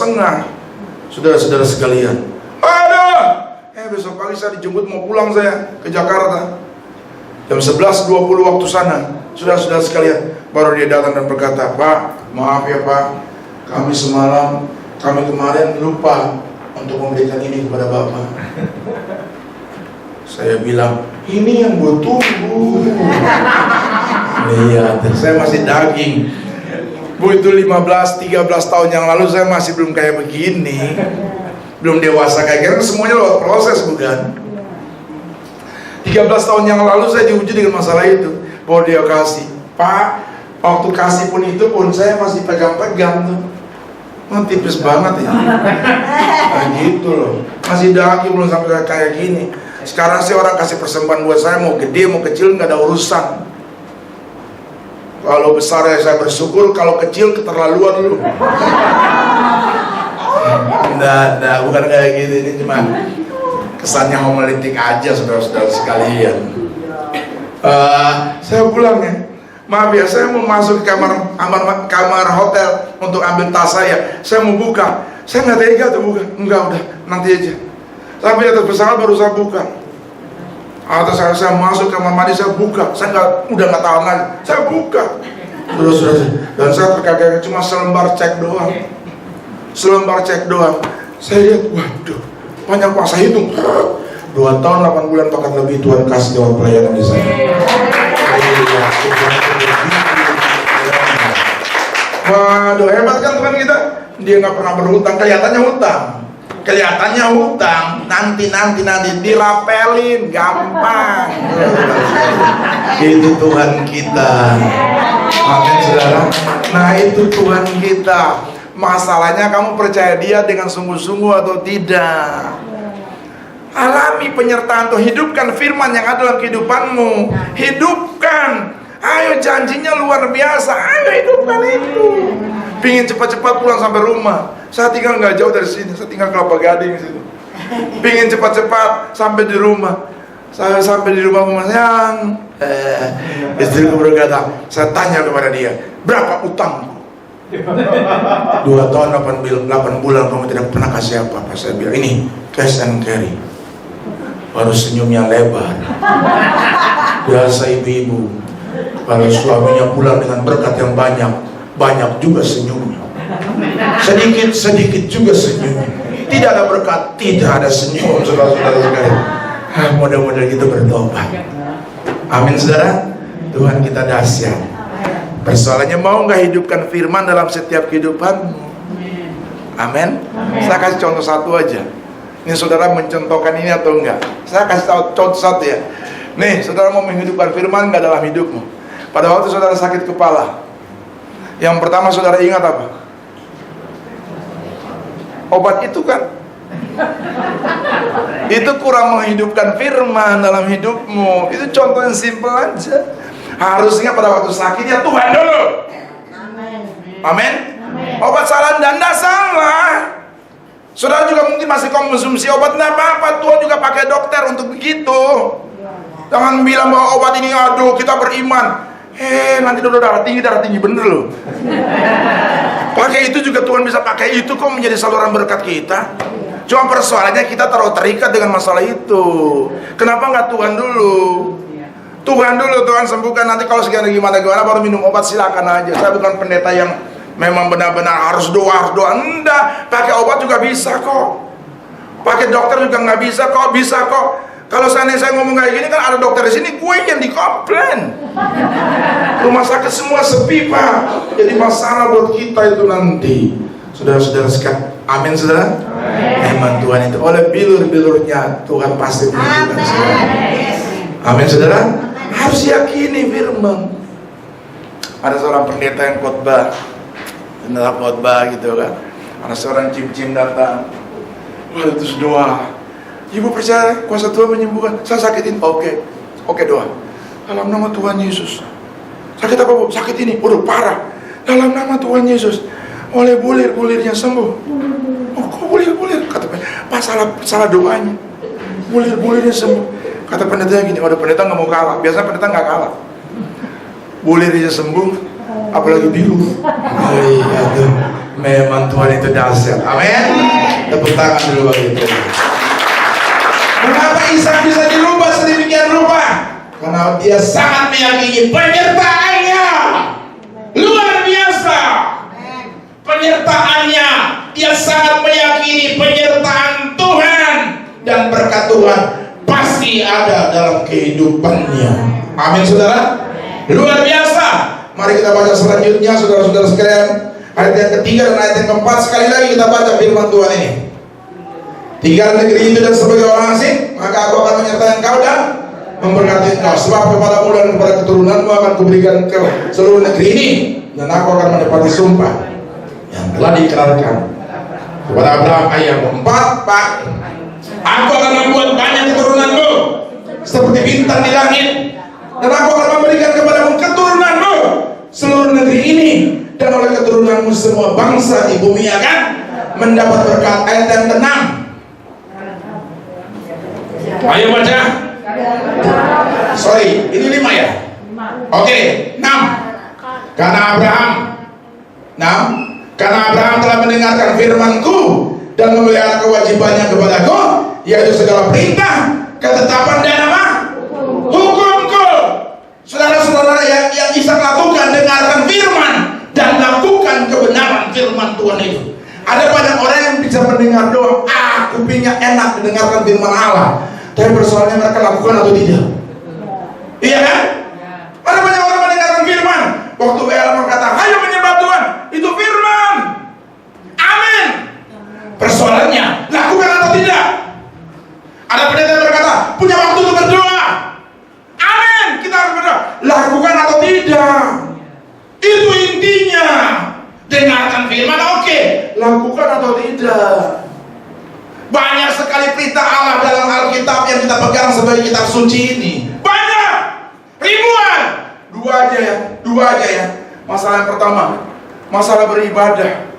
Saudara-saudara sekalian, besok pagi saya dijemput mau pulang saya ke Jakarta. Jam 11.20 waktu sana. Saudara-saudara sekalian, baru dia datang dan berkata, Pak, maaf ya Pak, kami kemarin lupa untuk memberikan ini kepada Bapak. Saya bilang, ini yang gue tunggu. Iya, saya masih daging. Bu, itu 13 tahun yang lalu saya masih belum kayak begini. Belum dewasa kayak gini, semuanya lewat proses bukan? 13 tahun yang lalu saya diuji dengan masalah itu. Bahwa dia kasih, Pak, waktu kasih pun itu pun saya masih pegang-pegang tuh. Tipis banget ya. Nah gitu loh. Masih daging belum sampai kayak gini. Sekarang sih orang kasih persembahan buat saya, mau gede mau kecil nggak ada urusan. Kalau besar ya saya bersyukur, kalau kecil keterlaluan lu. Nggak, bukan kayak gitu. Ini cuma kesannya homiletik aja saudara-saudara sekalian. Saya pulang ya. Maaf ya, saya mau masuk ke kamar hotel untuk ambil tas saya. Saya mau buka, saya nggak tega tuh buka. Enggak, udah nanti aja. Sampai atas pesawat baru saya buka. Atas saya masuk kamar mandi, saya buka. Saya udah nggak tahu lagi. Saya buka. Terus dan saya terkaget cuma selembar cek doang. Saya lihat, waduh, banyak kuasa hitung. 2 tahun 8 bulan bahkan lebih Tuhan kasih jawab pelayanan di sana. Waduh, hebat kan Tuhan kita. Dia nggak pernah berhutang, kelihatannya hutang. Nanti dirapelin gampang. Itu Tuhan kita. Amin saudara. Nah itu Tuhan kita. Masalahnya kamu percaya Dia dengan sungguh-sungguh atau tidak. Alami penyertaan Tuhan, hidupkan firman yang ada dalam kehidupanmu. Hidupkan. Ayo, janjinya luar biasa. Ayo hidupkan itu. Pingin cepat-cepat pulang sampai rumah. Saya tinggal nggak jauh dari sini. Saya tinggal Kelapa Gading situ. Pingin cepat-cepat sampai di rumah. Saya sampai di rumah sayang. Istriku berkata, saya tanya kepada dia, berapa utangku? 2 tahun 8 bulan kamu tidak pernah kasih apa-apa. Saya bilang, ini cash and carry. Baru senyumnya lebar. Biasa ibu-ibu, kalau suaminya pulang dengan berkat yang banyak juga senyumnya. Sedikit juga senyumnya. Tidak ada berkat, tidak ada senyum, saudara-saudara sekalian. Mudah-mudahan kita bertobat. Amin saudara. Tuhan kita dahsyat. Persoalannya, mau nggak hidupkan firman dalam setiap kehidupanmu? Amin. Saya kasih contoh satu aja. Ini saudara mencontohkan ini atau enggak? Saya kasih tahu contoh satu ya. Nih, saudara mau menghidupkan firman nggak dalam hidupmu? Pada waktu saudara sakit kepala, yang pertama saudara ingat apa? Obat itu kan? Itu kurang menghidupkan firman dalam hidupmu. Itu contoh yang simpel aja. Harusnya pada waktu sakit ya Tuhan dulu. Amin. Obat salah dan tidak salah. Saudara juga mungkin masih konsumsi obat, tidak apa-apa. Tuhan juga pakai dokter untuk begitu. Jangan bilang bahwa obat ini, aduh kita beriman. Nanti udah darah tinggi bener loh. Pakai itu juga Tuhan bisa pakai itu kok menjadi saluran berkat kita. Cuma persoalannya kita terlalu terikat dengan masalah itu. Kenapa nggak Tuhan dulu? Tuhan sembuhkan, nanti kalau sekian gimana baru minum obat, silakan aja. Saya bukan pendeta yang memang benar-benar harus doa. Enggak, pakai obat juga bisa kok. Pakai dokter juga nggak bisa kok. Kalau saya ngomong kayak gini kan ada dokter di sini, gue yang dikomplain. Rumah sakit semua sepi Pak. Jadi masalah buat kita itu nanti. Saudara-saudara sekalian, amin saudara. Amin. Tuhan itu oleh bilur-bilurnya Tuhan pasti menunjukkan saudara. Amin saudara. Harus yakini firman. Ada seorang pendeta yang khotbah gitu kan. Ada seorang cim-cim datang. Terus doa. Ibu percaya kuasa Tuhan menyembuhkan. Saya sakitin, oke doa. Dalam nama Tuhan Yesus. Sakit apa bu? Sakit ini, udah parah. Dalam nama Tuhan Yesus. Oleh bulir-bulirnya sembuh. Oh kok bulir-bulir? Kata Pak salah doanya. Bulir-bulirnya sembuh. Kata pendeta gini, ada pendeta nggak mau kalah. Biasanya pendeta nggak kalah. Bulirnya sembuh, apalagi biru. Aduh, memang Tuhan itu dahsyat. Amin. Tepuk tangan dulu bagi Tuhan. Mengapa Ishak bisa dirubah sedemikian rupa? Karena dia sangat meyakini penyertaannya. Luar biasa. Penyertaannya, dia sangat meyakini penyertaan Tuhan dan berkat Tuhan pasti ada dalam kehidupannya. Amin saudara. Luar biasa. Mari kita baca selanjutnya saudara-saudara sekalian, ayat yang ketiga dan ayat yang keempat. Sekali lagi kita baca firman Tuhan ini. Tinggal negeri itu dan sebagai orang asing, maka aku akan menyertai engkau dan memberkati engkau. Sebab kepadamu dan kepada keturunanmu akan kuberikan ke seluruh negeri ini, dan aku akan menepati sumpah yang telah diikrarkan kepada Abraham ayahmu. 4 Pak, aku akan membuat banyak keturunanmu seperti bintang di langit, dan aku akan memberikan kepadamu keturunanmu seluruh negeri ini, dan oleh keturunanmu semua bangsa di bumi akan mendapat berkat. Ayat yang ke-6. Ayo baca. Sorry, ini 5 ya? Oke, 6. Karena Abraham telah mendengarkan firman-Ku dan memelihara kewajibannya kepadaku, yaitu segala perintah, ketetapan dan apa? Hukum-Ku. Saudara-saudara yang Ishak lakukan, dengarkan firman dan lakukan kebenaran firman Tuhan itu. Ada banyak orang yang bisa mendengar doa, kupingnya enak mendengarkan firman Allah, tapi persoalannya mereka lakukan atau tidak? Iya kan? Ada banyak orang mendengarkan firman. Waktu WL berkata, ayo menyembah Tuhan, itu firman. Amin. Persoalannya, lakukan atau tidak? Ada pendeta yang berkata, punya waktu untuk berdoa. Amin. Kita harus berdoa. Lakukan atau tidak? Itu intinya. Dengarkan firman, oke. Lakukan atau tidak? Banyak sekali perintah Allah dalam Alkitab yang kita pegang sebagai kitab suci ini. Banyak, ribuan. Dua aja ya. Masalah yang pertama, masalah beribadah.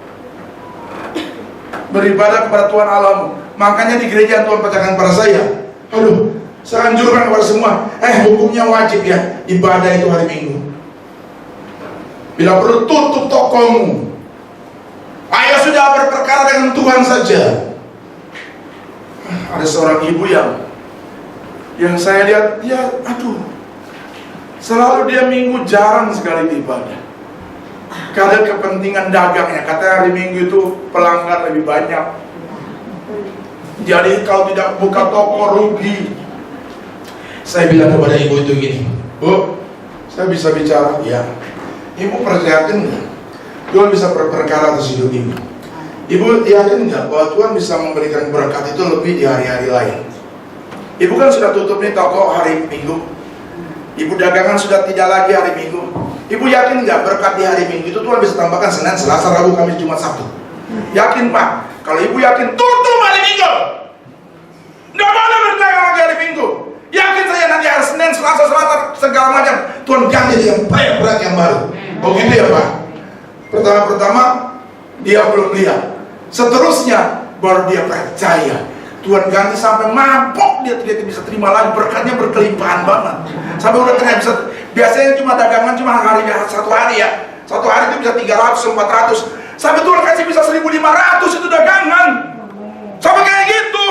Beribadah kepada Tuhan Allahmu. Makanya di gereja Tuhan katakan kepada saya, saya anjurkan kepada semua, hukumnya wajib ya, ibadah itu hari Minggu. Bila perlu tutup tokomu. Ayo sudah berperkara dengan Tuhan saja. Ada seorang ibu yang saya lihat dia, selalu dia Minggu jarang sekali ibadah. Karena kepentingan dagangnya, katanya hari Minggu itu pelanggan lebih banyak. Jadi kalau tidak buka toko rugi. Saya bilang kepada ibu itu gini, Bu, saya bisa bicara? Ya. Ibu percayakan nggak? Tuhan bisa berperkara atas hidup ibu. Ibu yakin nggak bahwa Tuhan bisa memberikan berkat itu lebih di hari-hari lain? Ibu kan sudah tutup nih toko hari Minggu. Ibu dagangan sudah tidak lagi hari Minggu. Ibu yakin nggak berkat di hari Minggu itu Tuhan bisa tambahkan Senin, Selasa, Rabu, Kamis, Jumat, Sabtu? Yakin Pak? Kalau ibu yakin, tutup hari Minggu. Nggak boleh berdagang lagi hari Minggu. Yakin saya nanti hari Senin, Selasa, Selasa, segala macam Tuhan ganti dengan berat yang baru. Begitu ya Pak? Pertama-pertama dia belum lihat. Seterusnya baru dia percaya. Tuhan ganti sampai mabok, dia tidak bisa terima lagi, berkatnya berkelimpahan banget. Sampai udah tidak Biasanya cuma dagangan cuma satu hari ya. Satu hari itu bisa 300, 400. Sampai Tuhan kasih bisa 1.500 itu dagangan. Sampai kayak gitu.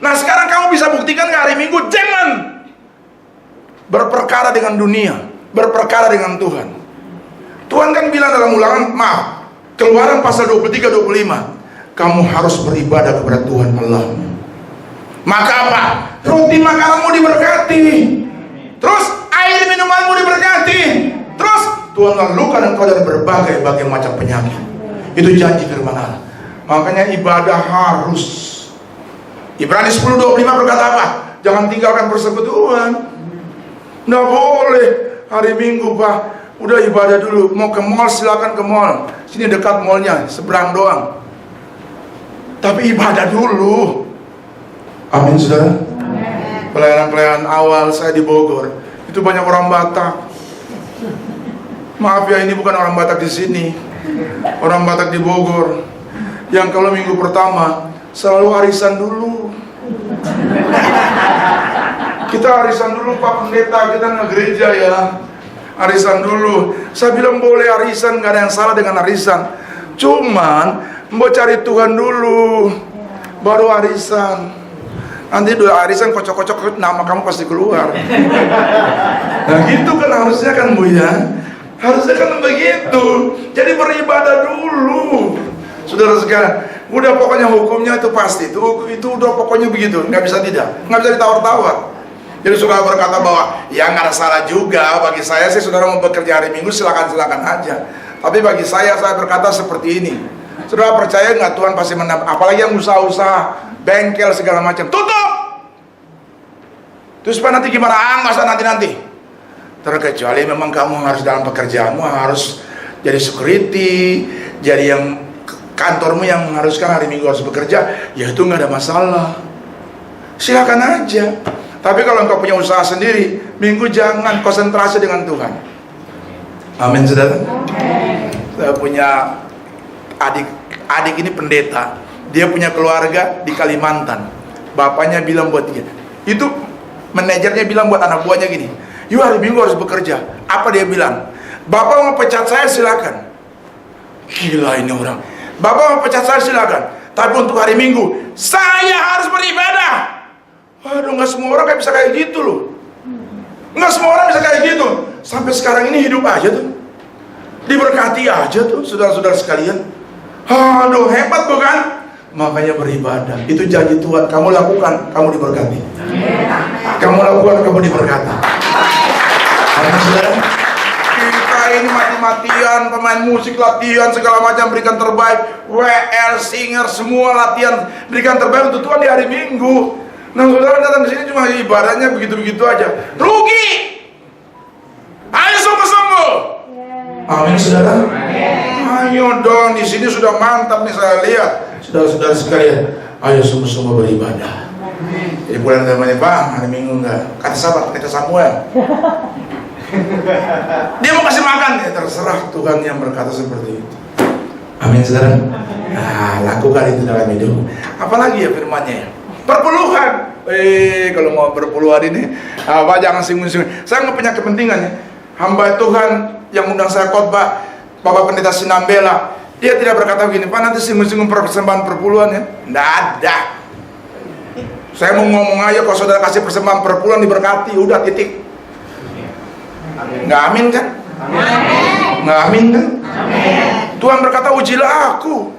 Nah sekarang kamu bisa buktikan ke hari Minggu, jangan berperkara dengan dunia, berperkara dengan Tuhan. Tuhan kan bilang dalam Ulangan, Keluaran pasal 23-25, kamu harus beribadah kepada Tuhan Allah. Maka apa? Roti makananmu diberkati, terus air minumanmu diberkati, terus Tuhan lalukan engkau dari berbagai macam penyakit. Itu janji firman Allah. Makanya ibadah harus. Ibrani 10:25 berkata apa? Jangan tinggalkan persekutuan. Nggak boleh hari Minggu Pak, udah ibadah dulu. Mau ke mall silakan ke mall. Sini dekat mallnya, seberang doang. Tapi ibadah dulu. Amin saudara. Pelayanan awal saya di Bogor, itu banyak orang Batak. Maaf ya, ini bukan orang Batak di sini, orang Batak di Bogor. Yang kalau minggu pertama selalu arisan dulu. Kita arisan dulu Pak Pendeta, kita nggak gereja ya. Arisan dulu. Saya bilang boleh arisan, nggak ada yang salah dengan arisan. Cuman mau cari Tuhan dulu, baru arisan. Nanti udah arisan kocok-kocok nama kamu pasti keluar. Nah gitu kan harusnya kan Bu ya. Harusnya kan begitu. Jadi beribadah dulu. Saudara sekalian, udah pokoknya hukumnya itu pasti. Itu udah pokoknya begitu, nggak bisa ditawar-tawar. Jadi saudara berkata bahwa ya nggak ada salah juga. Bagi saya sih saudara mau bekerja hari Minggu silakan aja. Tapi bagi saya berkata seperti ini. Saudara percaya nggak Tuhan pasti menambah? Apalagi yang usaha-usaha bengkel segala macam, tutup. Terus nanti gimana? Masa nanti? Terkecuali memang kamu harus dalam pekerjaanmu harus jadi security, jadi yang kantormu yang mengharuskan hari Minggu harus bekerja, ya itu nggak ada masalah. Silakan aja. Tapi kalau engkau punya usaha sendiri, Minggu jangan konsentrasi dengan Tuhan. Amin saudara. Saya punya adik ini pendeta. Dia punya keluarga di Kalimantan. Bapaknya bilang buat dia, itu manajernya bilang buat anak buahnya gini, yuk hari Minggu harus bekerja. Apa dia bilang? Bapak mau pecat saya silakan. Gila ini orang. Bapak mau pecat saya silakan. Tapi untuk hari Minggu saya harus beribadah. Waduh, nggak semua orang bisa kayak gitu loh. Nggak semua orang bisa kayak gitu. Sampai sekarang ini hidup aja tuh, diberkati aja tuh, saudara-saudara sekalian. Aduh, hebat bukan? Makanya beribadah. Itu janji Tuhan. Kamu lakukan, kamu diberkati. Kamu lakukan, kamu diberkati. Amin saudara. Kita ini mati-matian, pemain musik latihan segala macam berikan terbaik. WL, singer, semua latihan berikan terbaik untuk Tuhan di hari Minggu. Nah saudara datang ke sini cuma ibadahnya begitu-begitu aja, rugi. Ayo sungguh-sungguh. Amin saudara. Ayo dong, di sini sudah mantap nih saya lihat. Saudara-saudara sekalian, ayo sungguh-sungguh beribadah. Jadi bulan namanya Bang, hari Minggu enggak. Kata sahabat kita Samuel. Dia mau kasih makan, ya terserah Tuhan yang berkata seperti itu. Amin saudara. Nah, lakukan itu dalam hidup. Apalagi ya firman-Nya ya. Perpuluhan. Kalau mau berpuluhan ini apa jangan singgung-singgung. Saya nggak punya kepentingan ya. Hamba Tuhan yang undang saya khotbah, Bapak Pendeta Sinambela, dia tidak berkata begini, Pak nanti singgung-singgung persembahan perpuluhan ya. Nggak ada. Saya mau ngomong aja, kalau saudara kasih persembahan perpuluhan diberkati, udah titik. Nggak amin kan? Nggak amin kan? Tuhan berkata ujilah aku.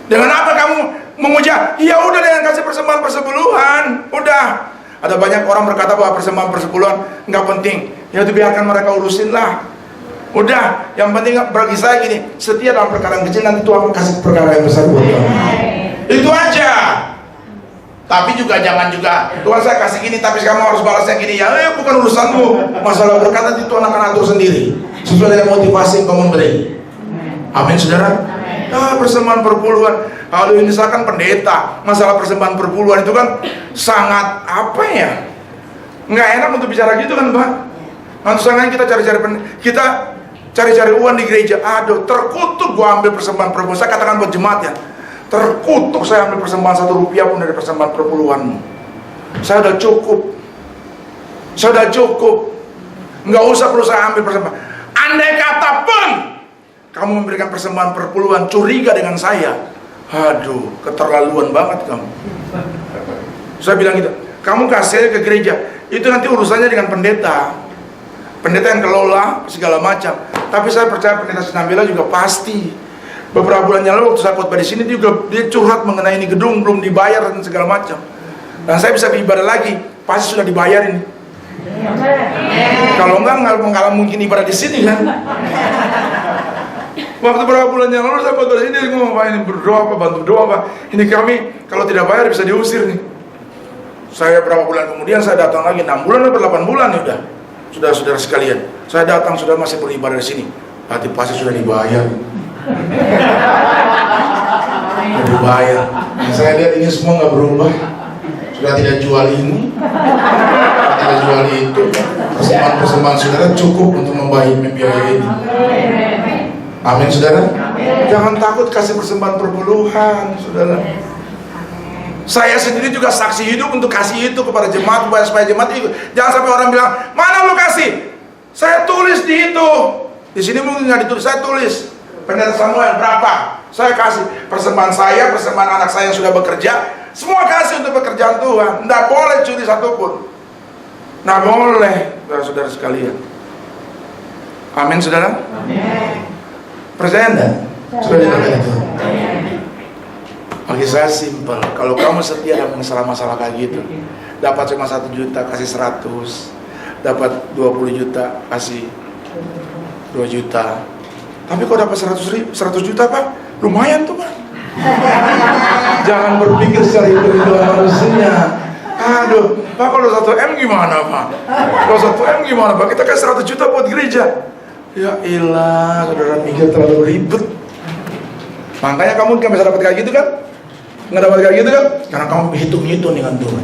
Dengan apa kamu menguji? Ya udah dengan kasih persembahan persepuluhan. Udah. Ada banyak orang berkata bahwa persembahan persepuluhan nggak penting. Ya itu biarkan mereka urusin lah. Udah. Yang penting bagi saya gini, setia dalam perkara yang kecil, nanti Tuhan kasih perkara yang besar buat kamu. Itu aja. Tapi juga jangan juga Tuhan saya kasih gini tapi kamu harus balasnya gini ya. Bukan urusanmu. Masalah berkat nanti Tuhan akan atur sendiri sesuai dengan motivasi yang kamu beri. Amin saudara. Persembahan perpuluhan. Kalau ini misalkan pendeta, masalah persembahan perpuluhan itu kan sangat apa ya? Nggak enak untuk bicara gitu kan Pak. Nanti sangat kita cari-cari uang di gereja. Aduh, terkutuk gua ambil persembahan perpuluhan. Saya katakan buat jemaat ya, terkutuk saya ambil persembahan 1 rupiah pun dari persembahan perpuluhanmu. Saya udah cukup. Nggak usah perlu saya ambil persembahan. Andai kata pun kamu memberikan persembahan perpuluhan, curiga dengan saya, aduh, keterlaluan banget kamu. Saya bilang gitu, kamu kasih ke gereja, itu nanti urusannya dengan pendeta. Pendeta yang kelola segala macam. Tapi saya percaya pendeta Sinambela juga pasti. Beberapa bulan yang lalu waktu saya khotbah di sini dia curhat mengenai ini gedung belum dibayar dan segala macam. Dan saya bisa beribadah lagi, pasti sudah dibayarin. Kalau enggak mungkin ibadah di sini kan. Waktu beberapa bulan yang lalu saya khotbah di sini ngomong, "Pak, ini berdoa apa, bantu doa Pak. Ini kami kalau tidak bayar bisa diusir nih." Saya berapa bulan kemudian saya datang lagi, 6 bulan atau 8 bulan ya udah. Saudara-saudara sekalian, saya datang sudah masih beribadah di sini. Berarti pasti sudah dibayar. Sudah dibayar. Dan saya lihat ini semua nggak berubah. Sudah tidak jual ini, tidak jual itu. Persembahan saudara cukup untuk membiayai ini. Amin saudara. Jangan takut kasih persembahan perpuluhan saudara. Saya sendiri juga saksi hidup untuk kasih itu kepada jemaat supaya jemaat ikut. Jangan sampai orang bilang, mana lu kasih? Saya tulis di itu. Di sini mungkin nggak ditulis, saya tulis. Pendeta Samuel berapa? Saya kasih persembahan saya, persembahan anak saya yang sudah bekerja, semua kasih untuk pekerjaan Tuhan. Nggak boleh curi satupun. Nggak boleh, saudara-saudara sekalian. Amin saudara. Amin. Percaya enggak? Sudah diberkati Tuhan. Bagi saya simpel, kalau kamu setia dalam masalah-masalah kayak gitu, dapat cuma 1 juta kasih 100, dapat 20 juta kasih 2 juta. Tapi kalau dapat 100 juta Pak, lumayan tuh Pak. Jangan berpikir secara itu harusnya. Aduh, Pak kalau 1 M gimana Pak? Kalau 1 M gimana Pak? Kita kasih 100 juta buat gereja. Ya ilah, saudara mikir terlalu ribet. Makanya kamu nggak bisa dapat kayak gitu kan? Nggak dapat kayak gitu kan? Karena kamu hitung-hitung dengan Tuhan.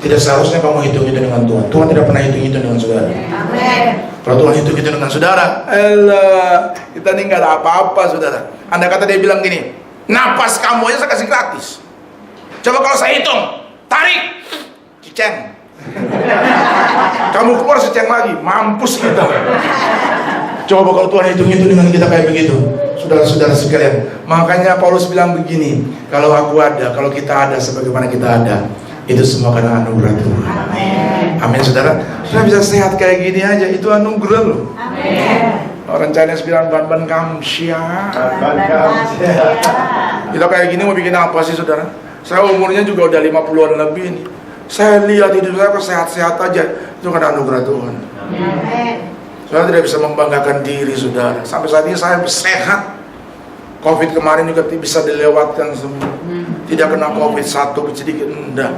Tidak seharusnya kamu hitung-hitung dengan Tuhan. Tuhan tidak pernah hitung-hitung dengan saudara. Amin. Kalau Tuhan hitung-hitung dengan saudara, elah, kita ini nggak ada apa-apa saudara. Andai kata dia bilang gini, napas kamu aja saya kasih gratis. Coba kalau saya hitung, tarik, ciceng. Kamu keluar seceng lagi, mampus kita. Coba kalau Tuhan hitung-hitung dengan kita kayak begitu, saudara-saudara sekalian. Makanya Paulus bilang begini, kalau aku ada, kalau kita ada sebagaimana kita ada, itu semua karena anugerah Tuhan. Amin saudara. Sudah bisa sehat kayak gini aja, itu anugerah loh. Amin. Orang Chinese bilang ban-ban kamsia. Kita kayak gini mau bikin apa sih saudara? Saya umurnya juga udah 50-an lebih nih. Saya lihat hidup saya kok sehat-sehat aja, itu karena anugerah Tuhan. Amin. Saya tidak bisa membanggakan diri saudara. Sampai saat ini saya sehat. Covid kemarin juga bisa dilewatkan semua. Tidak kena Covid satu sedikit, enggak.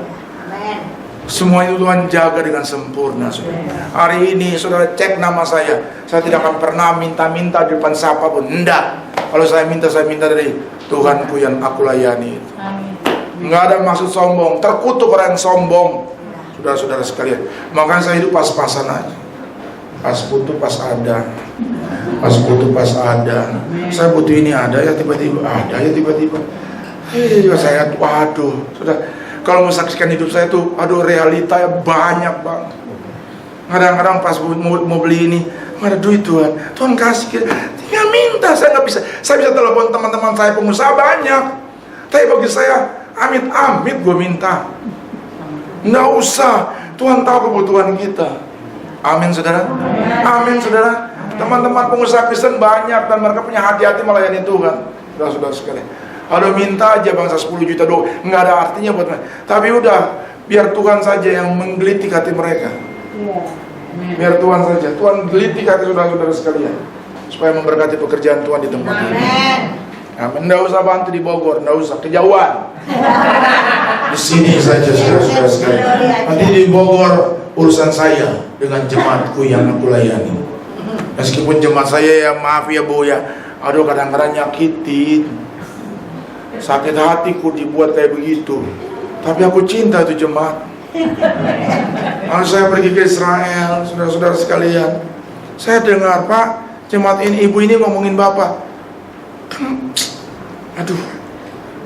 Semua itu Tuhan jaga dengan sempurna saudara. Hari ini saudara cek nama saya tidak akan pernah minta-minta di depan siapapun, enggak. Kalau saya minta dari Tuhanku yang aku layani. Enggak ada maksud sombong. Terkutuk orang yang sombong, saudara-saudara sekalian. Makanya saya hidup pas-pasan aja. Pas butuh pas ada, pas butuh pas ada. Saya butuh ini ada ya tiba-tiba, ada ya tiba-tiba. Saya waduh, sudah. Kalau menyaksikan hidup saya tuh, aduh realita ya banyak banget. Kadang-kadang pas mau beli ini, nggak ada duit Tuhan. Tuhan kasih, tinggal minta. Saya nggak bisa. Saya bisa telepon teman-teman saya pengusaha banyak. Tapi bagi saya, amit-amit gue minta. Nggak usah. Tuhan tahu kebutuhan kita. Amin saudara. Amin saudara. Teman-teman pengusaha Kristen banyak dan mereka punya hati-hati melayani Tuhan. Saudara-saudara sekalian. Aduh minta aja bangsa 10 juta doang, nggak ada artinya buat mereka. Tapi udah, biar Tuhan saja yang menggelitik hati mereka. Biar Tuhan saja, Tuhan gelitik hati saudara-saudara sekalian, supaya memberkati pekerjaan Tuhan di tempat ini. Amin. Nggak usah bantu di Bogor, nggak usah, kejauhan. Di sini saja saudara-saudara sekalian. Nanti di Bogor urusan saya dengan jemaatku yang aku layani. Meskipun jemaat saya ya maaf ya Bu ya, aduh kadang-kadang nyakitin. Sakit hatiku dibuat kayak begitu. Tapi aku cinta itu jemaat. Kalau saya pergi ke Israel, saudara-saudara sekalian, saya dengar Pak, jemaat ini, ibu ini ngomongin Bapak. Aduh,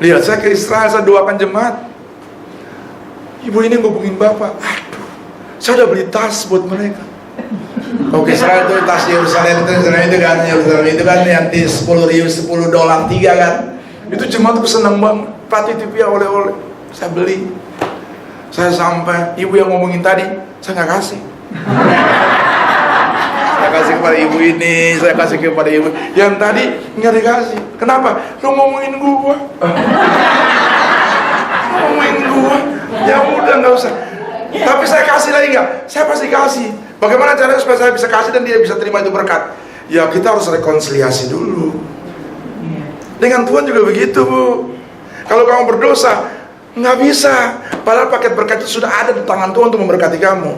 lihat saya ke Israel, saya doakan jemaat. Ibu ini ngomongin Bapak. Aduh, saya udah beli tas buat mereka. Oke, setelah itu tas Yerusalem itu kan nanti $10 3 kan. Itu jemaat tuh senang banget. Pati TV oleh-oleh, saya beli. Saya sampai ibu yang ngomongin tadi, saya nggak kasih. Saya kasih kepada ibu ini, saya kasih kepada ibu yang tadi nggak dikasih. Kenapa? Lu ngomongin gua. Ngomongin gua. Ya udah nggak usah. Tapi saya kasih lagi nggak? Saya pasti kasih. Bagaimana caranya supaya saya bisa kasih dan dia bisa terima itu berkat? Ya kita harus rekonsiliasi dulu. Dengan Tuhan juga begitu, Bu. Kalau kamu berdosa, nggak bisa. Padahal paket berkat itu sudah ada di tangan Tuhan untuk memberkati kamu.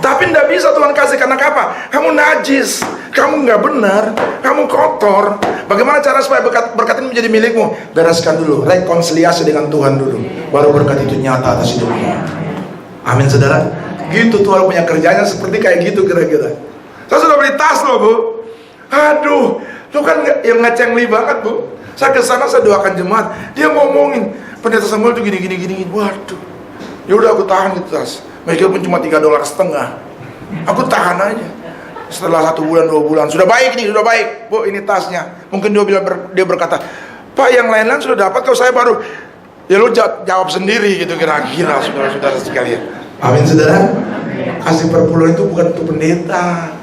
Tapi nggak bisa Tuhan kasih karena apa? Kamu najis, kamu nggak benar, kamu kotor. Bagaimana cara supaya berkat ini menjadi milikmu? Bereskan dulu, rekonsiliasi dengan Tuhan dulu. Baru berkat itu nyata atas hidupmu. Amin, saudara. Gitu Tuhan punya kerjanya seperti kayak gitu kira-kira. Saya sudah beli tas loh, Bu. Aduh, lu kan yang ngecengli banget, Bu. Saya ke sana, saya doakan jemaat. Dia ngomongin, pendeta Samuel tuh gini. Waduh. Ya udah aku tahan itu tas. Meskipun cuma $3.50. Aku tahan aja. Setelah 1 bulan, 2 bulan, sudah baik nih, sudah baik. Bu, ini tasnya. Mungkin dia berkata, Pak, yang lain-lain sudah dapat, kalau saya baru. Ya lu jawab sendiri gitu kira-kira, saudara-saudara sekalian. Amin, saudara. Kasih perpuluhan itu bukan untuk pendeta.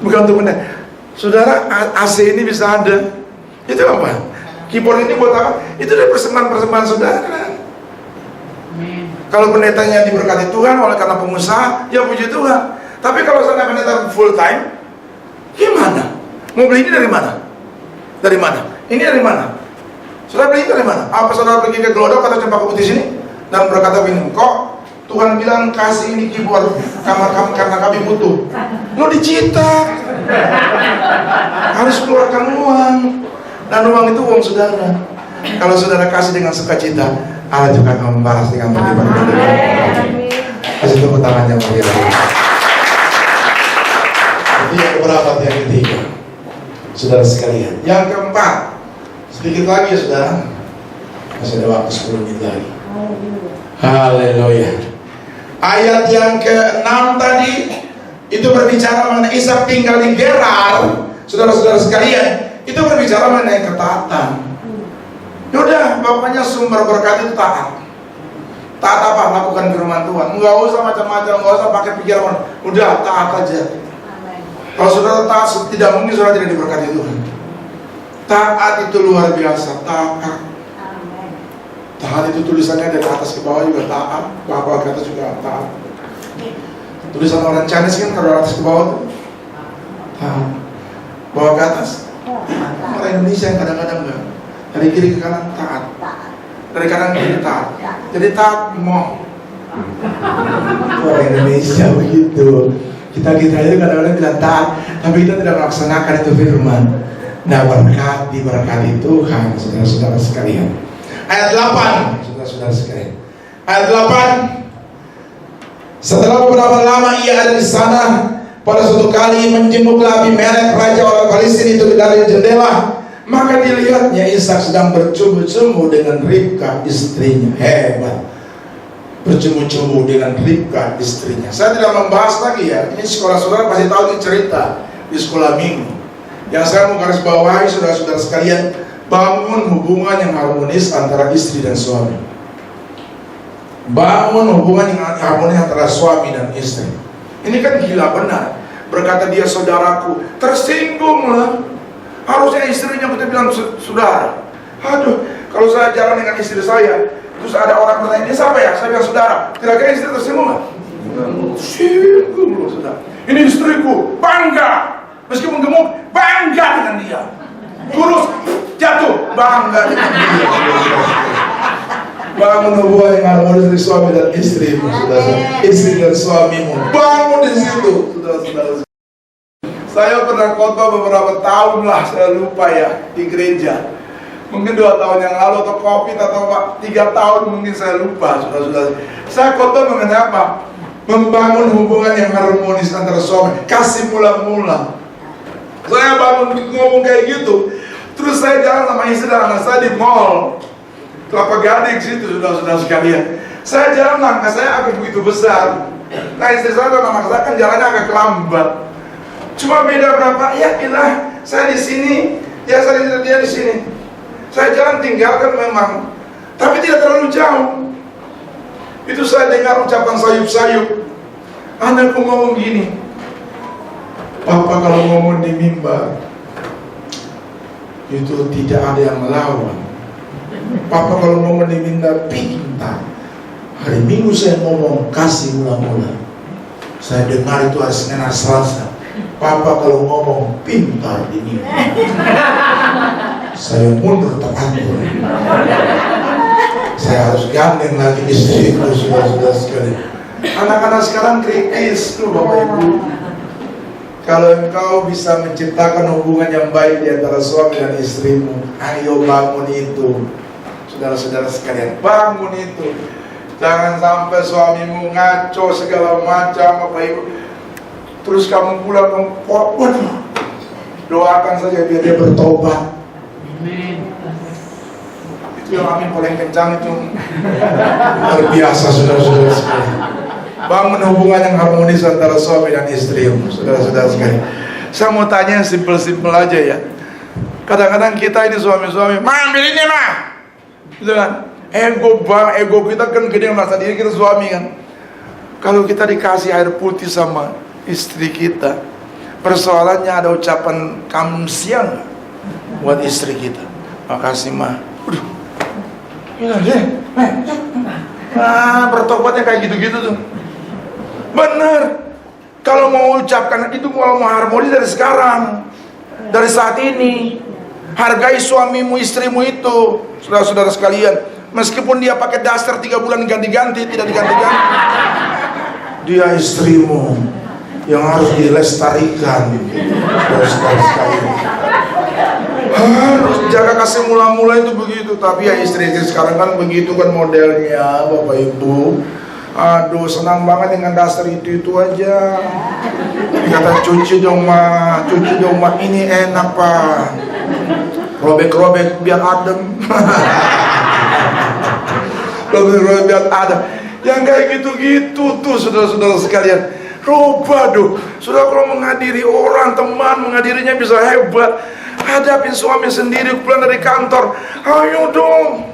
Bukan untuk pendeta. Saudara, AC ini bisa ada. Itu apa? Keyboard ini buat apa? Itu dari persembahan saudara. Kalau pendetanya diberkati Tuhan oleh karena pengusaha, ya puji Tuhan. Tapi kalau saya pendeta full time, gimana? Mau beli ini dari mana? Dari mana? Ini dari mana? Saudara beli dari mana? Apa saudara pergi ke Glodok atau Cempaka Putih sini dan berkata begini, kok Tuhan bilang kasih ini keyboard kamar kamu karena kami butuh. Lo dicita, harus keluarkan uang. Dan uang itu uang saudara. Kalau saudara kasih dengan sukacita, Allah juga akan membalas dengan berlipat-lipat. Kasih tepuk tangannya bagi Allah. Itu yang keberapa, yang ketiga, saudara sekalian. Yang keempat, sedikit lagi saudara. Masih ada waktu 10 menit lagi. Haleluya. Ayat yang ke-6 tadi itu berbicara mengenai Ishak tinggal di Gerar. Saudara-saudara sekalian, itu berbicara mengenai ketaatan. Yaudah, pokoknya sumber berkat itu taat. Taat apa? Lakukan firman Tuhan. Enggak usah macam-macam, enggak usah pakai pikiran. Udah, taat aja. Kalau saudara taat, tidak mungkin saudara tidak diberkati Tuhan. Taat itu luar biasa. Taat. Taat itu tulisannya dari atas ke bawah juga taat. Bawah ke atas juga taat. Tulisan orang Chinese kan kalau atas ke bawah tuh taat. Bawah ke atas. Orang Indonesia yang kadang-kadang enggak. Dari kiri ke kanan taat. Dari kanan ke kiri taat. Jadi taat mau. Orang Indonesia begitu. Kita itu kadang-kadang bilang taat, tapi kita tidak melaksanakan itu firman. Nah, berkati Tuhan, saudara-saudara sekalian. Ayat 8, saudara-saudara sekalian. Ayat 8. Setelah beberapa lama ia ada di sana, pada suatu kali menjenguklah Abimelek raja orang Palestina itu dari jendela, maka dilihatnya Ishak sedang bercumbu-cumbu dengan Ribka istrinya. Hebat, bercumbu-cumbu dengan Ribka istrinya. Saya tidak membahas lagi ya. Ini sekolah saudara pasti tahu ini cerita di sekolah minggu. Yang saya mau garis bawahi saudara-saudara sekalian, bangun hubungan yang harmonis antara istri dan suami. Bangun hubungan yang harmonis antara suami dan istri. Ini kan gila benar. Berkata dia saudaraku, tersinggung lah. Harusnya istrinya kita bilang saudara. Aduh, kalau saya jalan dengan istri saya, terus ada orang bertanya, ini siapa ya? Saya bilang saudara. Kira-kira istri tersinggung nggak? Tersinggung loh saudara. Ini istriku, bangga. Meskipun gemuk, bangga dengan dia. Kurus, jatuh, bangga dengan dia. Bangun hubungan yang harmonis dari suami dan istri, saudara. Istri dan suamimu, bangun di situ, saudara-saudara. Saya pernah khotbah beberapa tahun lah, saya lupa ya, di gereja. Mungkin 2 tahun yang lalu atau COVID atau 3 tahun mungkin saya lupa, saudara-saudara. Saya khotbah mengenai apa? Membangun hubungan yang harmonis antara suami, kasih mula-mula. Saya bangun ngomong kayak gitu, terus saya jalan sama istri dan anak saya di mall Kelapa Gading situ, saudara-saudara sekalian. Saya jalan, langkah saya agak begitu besar. Nah istri saya kalau memaksakan jalannya agak lambat. Cuma beda berapa? Ya ilah, saya di sini, dia di sini. Saya jalan tinggalkan memang, tapi tidak terlalu jauh. Itu saya dengar ucapan sayup-sayup. Anakku ngomong gini, Papa kalau ngomong di mimbar itu tidak ada yang melawan. Papa kalau ngomong di mimbar pintar. Hari Minggu saya ngomong kasih mula-mula. Saya dengar itu hari Senin hari Selasa. Papa kalau ngomong pintar di mimbar. Saya mundur teratur. Saya harus gandeng lagi istriku, sudah sekali. Anak-anak sekarang kritis tuh Bapak Ibu. Kalau engkau bisa menciptakan hubungan yang baik di antara suami dan istrimu, ayo bangun itu. Saudara-saudara sekalian, bangun itu. Jangan sampai suamimu ngaco segala macam Bapak Ibu. Terus kamu pulang waduh, doakan saja biar dia bertobat. Itu yang amin paling kencang itu. Luar biasa saudara-saudara sekalian. Bangun hubungan yang harmonis antara suami dan istri, saudara-saudara sekalian. Saya mau tanya yang simpel-simpel aja ya. Kadang-kadang kita ini suami-suami, ambil ini mah, gitu kan? Ego kita kan gede merasa diri kita suami kan. Kalau kita dikasih air putih sama istri kita, persoalannya ada ucapan kamsian buat istri kita. Makasih mah. Bertobatnya kayak gitu-gitu tuh. Bener. Kalau mau ucapkan itu, mau harmonis dari sekarang, dari saat ini. Hargai suamimu, istrimu itu, saudara-saudara sekalian. Meskipun dia pakai daster 3 bulan ganti-ganti, tidak diganti-ganti, dia istrimu yang harus dilestarikan, saudara sekalian. Harus jaga kasih mula-mula itu begitu. Tapi ya istri-istri sekarang kan begitu kan modelnya Bapak Ibu. Aduh senang banget dengan dasar itu aja. Kata cuci dong mah ini enak Pak. Robek-robek biar adem. Robek-robek biar adem. Yang kayak gitu-gitu tuh saudara-saudara sekalian. Rubah dong. Saudara kalau menghadiri orang teman, menghadirinya bisa hebat. Hadapin suami sendiri pulang dari kantor, ayo dong.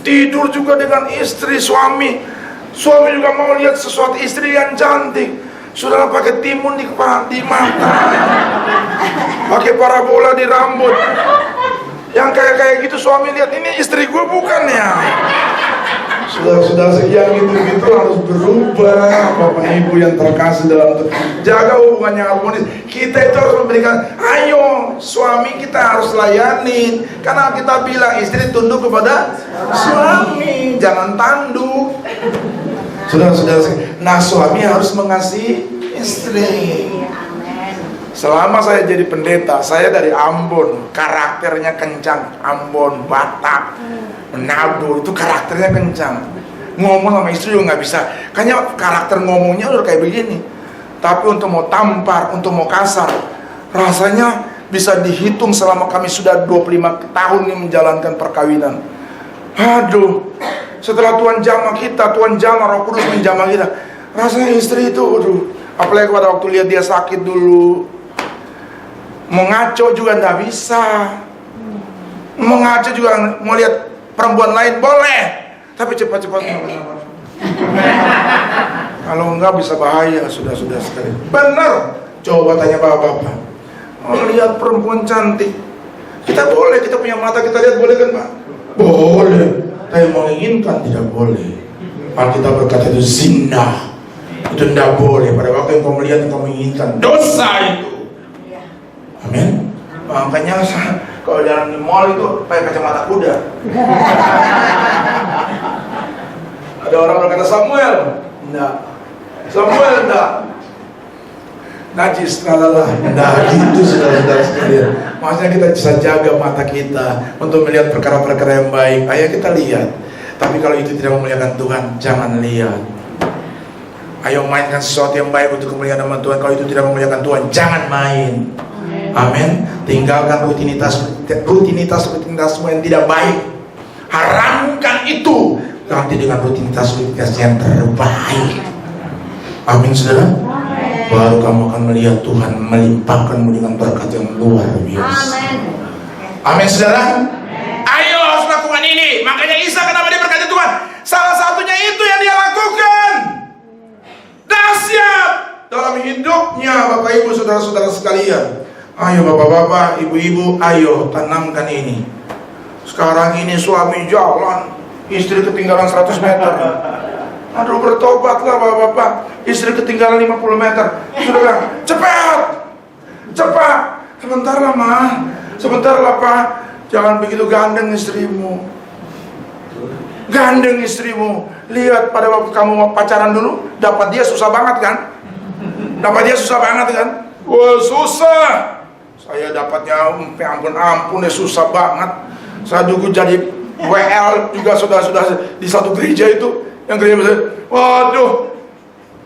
Tidur juga dengan istri suami juga mau lihat sesuatu istri yang cantik. Saudara pakai timun di mata, pakai parabola di rambut. Yang kayak gitu suami lihat, ini istri gue bukan ya. Saudara-saudara yang gitu-gitu harus berubah. Bapak Ibu yang terkasih dalam Tuhan, jaga hubungan yang harmonis. Kita itu harus memberikan, ayo suami kita harus layani. Karena kita bilang istri tunduk kepada suami, jangan tanduk. Saudara-saudara, nah suami harus mengasihi istri. Selama saya jadi pendeta, saya dari Ambon, karakternya kencang. Ambon, Batak, Manado, itu karakternya kencang. Ngomong sama istri juga nggak bisa. Kayaknya karakter ngomongnya udah kayak begini. Tapi untuk mau tampar, untuk mau kasar, rasanya bisa dihitung selama kami sudah 25 tahun ini menjalankan perkawinan. Aduh, setelah Tuhan jamah kita, Tuhan jamah Roh Kudus menjamah kita, rasanya istri itu, aduh, apalagi pada waktu lihat dia sakit dulu, mau ngaco juga nggak bisa, mau ngaco juga, mau lihat perempuan lain boleh, tapi cepat-cepat. Kalau enggak bisa bahaya, sudah sekali. Benar, coba tanya bapak-bapak, mau lihat perempuan cantik, kita boleh, kita punya mata kita lihat, boleh kan Pak? Boleh, tapi menginginkan tidak boleh. Alkitab berkata itu zina, itu tidak boleh. Pada waktu yang kau melihat, kau menginginkan, dosa itu. Amin. Makanya kalau jalan di mall itu pakai kacamata kuda. Ada orang berkata Samuel, enggak. Samuel enggak. Najis, lalala. Nah gitu saudara-saudara sekalian. Maksudnya kita bisa jaga mata kita untuk melihat perkara-perkara yang baik. Ayo kita lihat. Tapi kalau itu tidak memuliakan Tuhan, jangan lihat. Ayo mainkan sesuatu yang baik untuk kemuliaan nama Tuhan. Kalau itu tidak memuliakan Tuhan, jangan main. Amin. Tinggalkan rutinitas yang tidak baik. Haramkan itu. Ganti dengan rutinitas yang terbaik. Amin saudara. Baru kamu akan melihat Tuhan melimpahkanmu dengan berkat yang luar biasa. Amin saudara. Ayo harus lakukan ini. Makanya Isa kenapa dia berkata Tuhan, salah satunya itu yang dia lakukan. Dahsyat dalam hidupnya Bapak Ibu saudara-saudara sekalian. Ayo bapak-bapak, ibu-ibu, ayo tanamkan ini. Sekarang ini suami jalan, istri ketinggalan 100 meter. Aduh, bertobatlah bapak-bapak, istri ketinggalan 50 meter. Sudah bilang, cepat, cepat. Sebentar lah ma, sebentar lah pak. Jangan begitu gandeng istrimu. Gandeng istrimu. Lihat pada waktu kamu pacaran dulu, dapat dia susah banget kan? Dapat dia susah banget kan? Wah susah. Saya dapatnya ampun ya susah banget. Saya dulu jadi WL juga sudah di satu gereja itu. Yang gereja saya, waduh,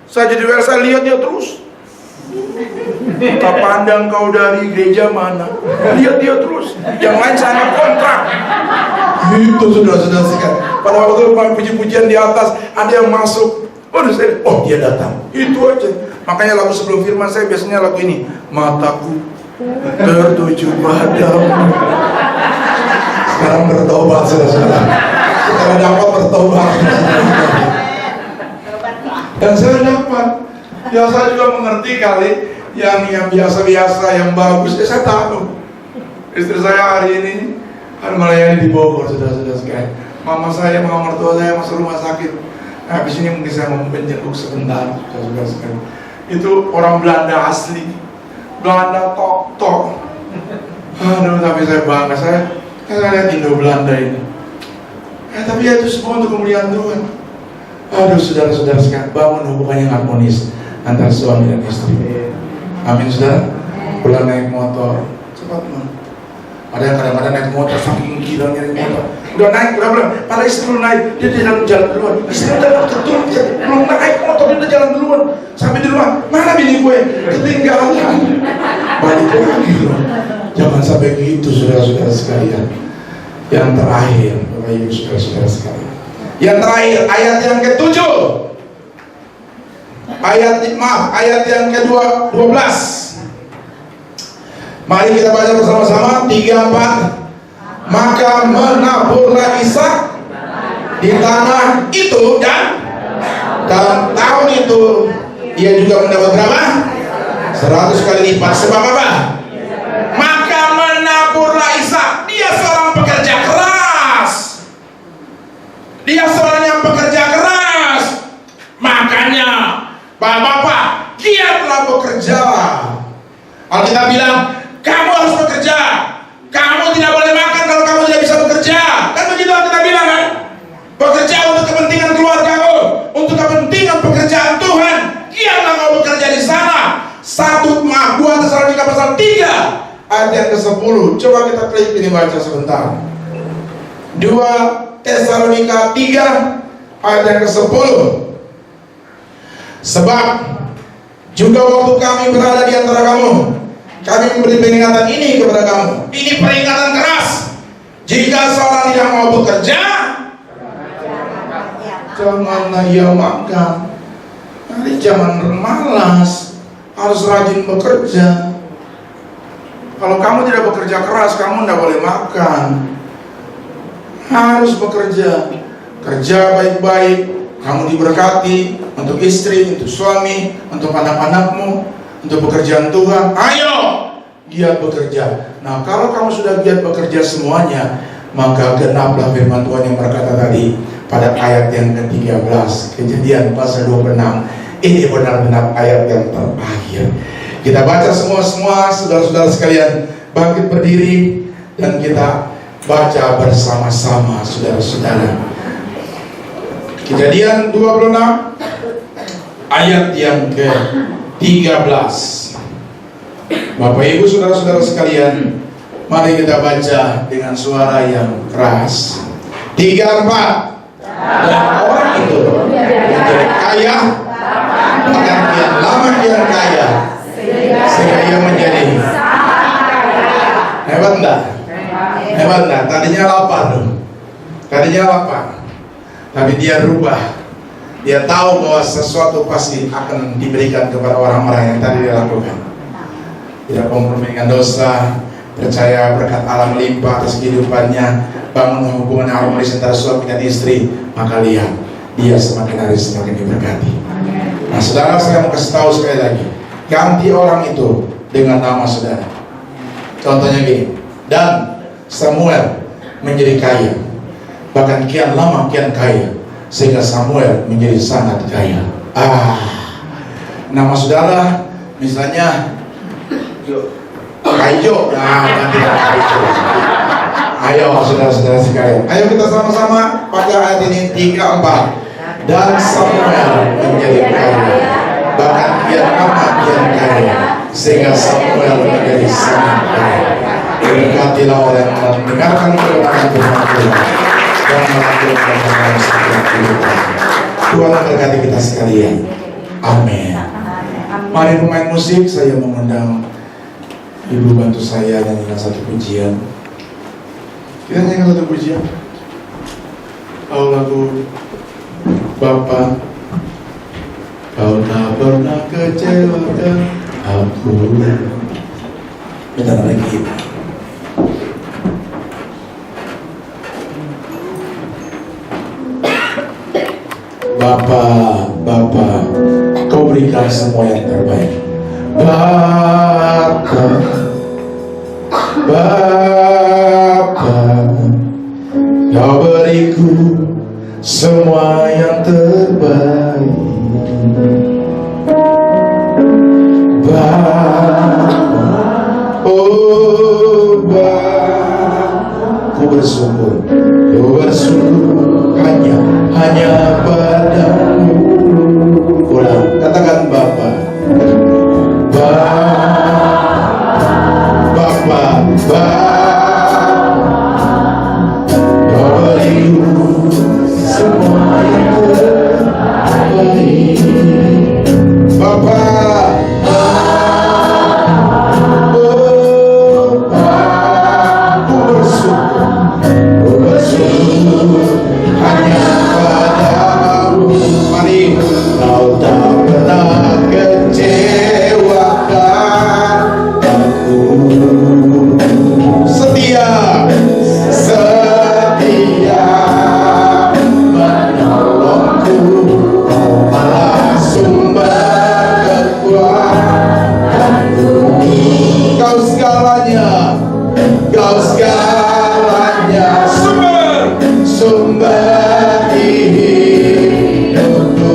saya jadi WL, saya lihat dia terus. Tak pandang kau dari gereja mana, lihat dia terus. Yang lain saya kontrak. Itu sudah sekali. Pada waktu puji-pujian di atas, ada yang masuk. Waduh, saya, oh dia datang. Itu aja. Makanya lagu sebelum firman saya biasanya lagu ini, mataku tertuju padamu. Sekarang bertobat saudara-saudara. Sekarang dapat bertobat. Dan saya dapat. Ya saya juga mengerti kali yang biasa-biasa, yang bagus. Saya tahu. Istri saya hari ini akan melayani di Bogor, saudara-saudara sekalian. Mama mertua saya masuk rumah sakit. Habis ini mungkin saya mau menjenguk sebentar, saudara-saudara sekalian. Itu orang Belanda asli, Belanda tok. Aduh, tapi saya bangga, saya lihat Indo Belanda ini. Tapi ya itu semua untuk kemuliaan Tuhan. Aduh, saudara-saudara sekalian, bangun hubungan yang harmonis antara suami dan istri. Amin saudara. Pulang naik motor, cepat man. Ada yang kadang-kadang naik motor saking gilanya naik motor. Udah naik, udah. Pada istri belum naik, dia jalan duluan. Istri udah tertutup, belum naik motor, dia udah jalan duluan. Sampai di rumah, mana bini gue? Ketinggalan. Balik lagi loh. Jangan sampai gitu saudara-saudara sekalian. Yang terakhir, Bapak Ibu saudara-saudara sekalian. Yang terakhir, ayat yang ke-7. Ayat yang ke-12. Mari kita baca bersama-sama 3-4. Maka menaburlah Ishak di tanah itu dan tahun itu dia juga mendapat berapa? 100 kali lipat. Sebab apa? Maka menaburlah Ishak. Dia seorang pekerja keras. Dia seorang yang pekerja keras. Makanya bapak-bapak, giatlah bekerja. Alkitab bilang, kamu harus bekerja. Kamu tidak boleh makan kalau kamu tidak bisa bekerja. Kan begitu Alkitab bilang kan? Bekerja untuk kepentingan keluargamu, untuk kepentingan pekerjaan Tuhan. Giatlah kau bekerja di sana. 2 Tesalonika pasal 3 ayat yang ke-10. Coba kita klik ini baca sebentar. 2 Tesalonika 3 ayat yang ke-10. Sebab juga waktu kami berada di antara kamu, kami memberi peringatan ini kepada kamu. Ini peringatan keras. Jika seorang tidak mau bekerja, janganlah ia makan. Nanti jangan malas, harus rajin bekerja. Kalau kamu tidak bekerja keras, kamu tidak boleh makan. Harus bekerja. Kerja baik-baik. Kamu diberkati untuk istri, untuk suami, untuk anak-anakmu, untuk pekerjaan Tuhan. Ayo, giat bekerja. Nah, kalau kamu sudah giat bekerja semuanya, maka genaplah firman Tuhan yang berkata tadi pada ayat yang ke-13, Kejadian pasal 26. Ini benar-benar ayat yang terakhir. Kita baca semua saudara-saudara sekalian, bangkit berdiri dan kita baca bersama-sama saudara-saudara. Kejadian 26 ayat yang ke-13. Bapak Ibu saudara-saudara sekalian, mari kita baca dengan suara yang keras. 3-4. Dan orang itu menjadi kaya, bahkan kian lama kian kaya, sehingga ia menjadi hebat enggak? Hebat enggak? Tadinya lapar, tapi dia rubah Dia tahu bahwa sesuatu pasti akan diberikan kepada orang-orang yang tadi dia lakukan. Tidak kompromi dengan dosa, percaya berkat Allah melimpah atas kehidupannya, bangun hubungan yang harmonis antara suami dan istri, maka lihat dia semakin hari semakin diberkati. Nah saudara, saya mau kasih tahu sekali lagi, ganti orang itu dengan nama saudara. Contohnya gini, dan Samuel menjadi kaya, bahkan kian lama kian kaya, sehingga Samuel menjadi sangat kaya. Nama saudara misalnya Kaijo, nanti Kaijo. Ayo saudara-saudara sekalian, ayo kita sama-sama pada ayat ini 3-4. Dan Samuel menjadi kaya, bahkan kian lama kian kaya, sehingga Samuel menjadi sangat kaya. Berkatilah orang yang mendengarkan kebenaran Tuhan dan melakukan hal-hal seperti itu. Tuhan memberkati kita sekalian. Amin. Mari pemain musik, saya mengundang Ibu bantu saya nyanyikan satu pujian. Kita nyanyikan satu pujian. Kau lagu Bapa, Kau tak pernah kecewakan aku. Bentar lagi. Bapa, Kau berikan semua yang terbaik. Bapa, Kau beriku semua yang terbaik. Ku bersyukur hanya padamu. Ulang, katakan Bapa, Kau beriku semua yang terbaik. Bapa, ku bersyukur hanya padamu. Mari, Kau tak pernah kecewakan aku. Setia menolongku, malah sumber kekuatanku. Kau segalanya, sumber hidupku.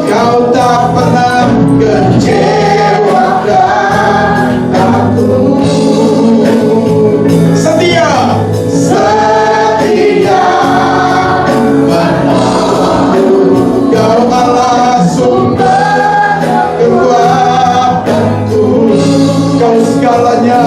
Kau tak pernah kecewakan aku. Setia menolongku, Kau Allah sumber kekuatanku. Kau segalanya,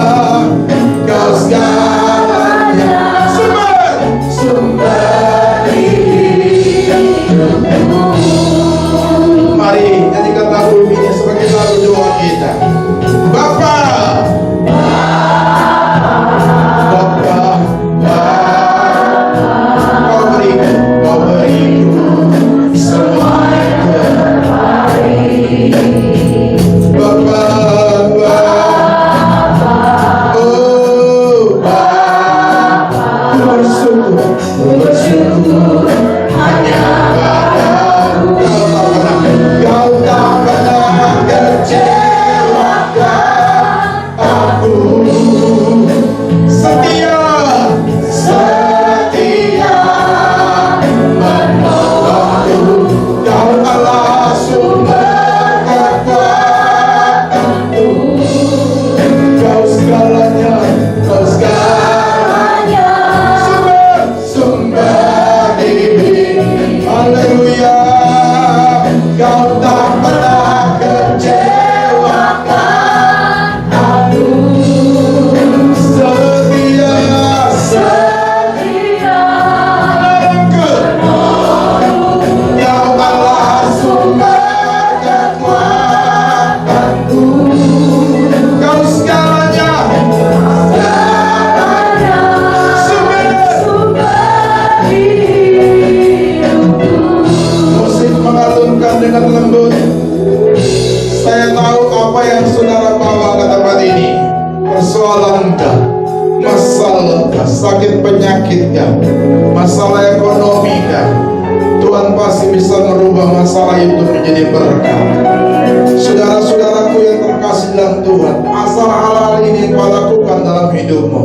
sakit penyakit kah, masalah ekonomi kah, Tuhan pasti bisa merubah masalah itu menjadi berkat. Saudara-saudaraku yang terkasih dalam Tuhan, asal hal-hal ini kau lakukan dalam hidupmu.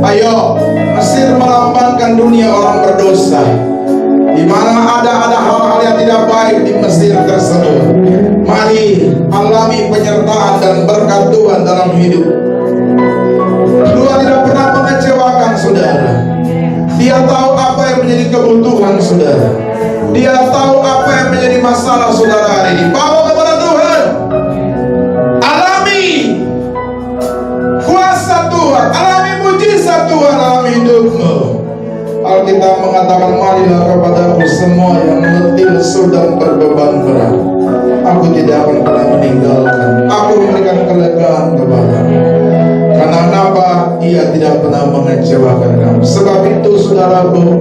Ayo, Mesir melambangkan dunia orang berdosa. Di mana ada hal-hal yang tidak baik di Mesir tersebut. Mari alami penyertaan dan berkat Tuhan dalam hidup. Tuhan tidak pernah mengecewakan saudara. Dia tahu apa yang menjadi kebutuhan saudara. Dia tahu apa yang menjadi masalah saudara hari ini. Bawa kepada Tuhan. Alami kuasa Tuhan, alami mujizat Tuhan dalam hidupmu. Alkitab mengatakan, marilah kepadaku semua yang letih, lesu dan berbeban berat. Aku tidak akan pernah meninggalkan. Aku memberikan kelegaan kepadamu. Karena kenapa? Ia tidak pernah mengecewakan kamu. Sebab itu saudaraku,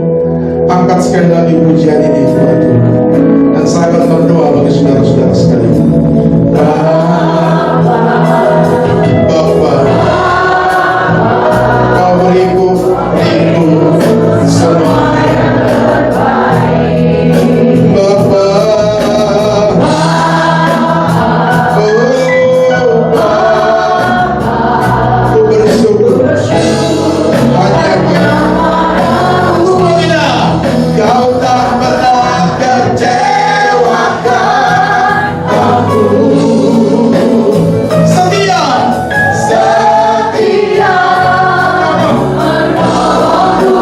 angkat sekali lagi pujian ini kepada Tuhan. Dan saya akan berdoa bagi saudara-saudara sekalian. Bapa, kau beriku semua yang terbaik. Bapa, ku bersyukur hanya semuanya. Kau tak pernah kecewakan aku. Setia, setia menolongku.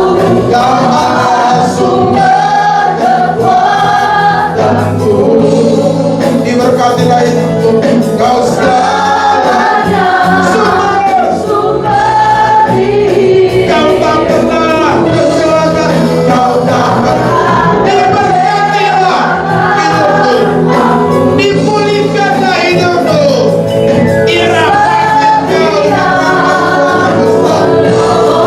Kau adalah sumber kekuatanku. Diberkatilah hidupku. Kau segalanya, sumber hidup. Kau tak pernah kecewakan. Kau tak pernah. Diberkatilah hidupku. Dipulihkanlah hidupku. Irafkan kau dengan rahmat besar. Amin.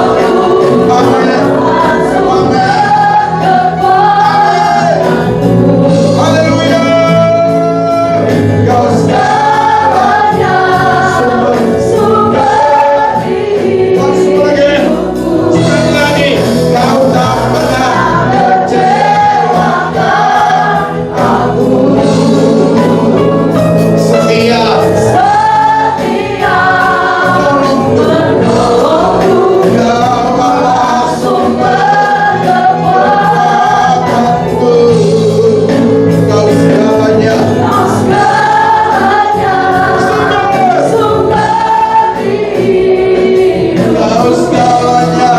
Haleluya. Kau segalanya, sumber hidup. Langsung lagi. Sekali lagi. Kau tak pernah kecewakan aku. Setia, menolongku. Kau adalah sumber kekuatanku. Kau segalanya, sumber hidup. Kau segalanya,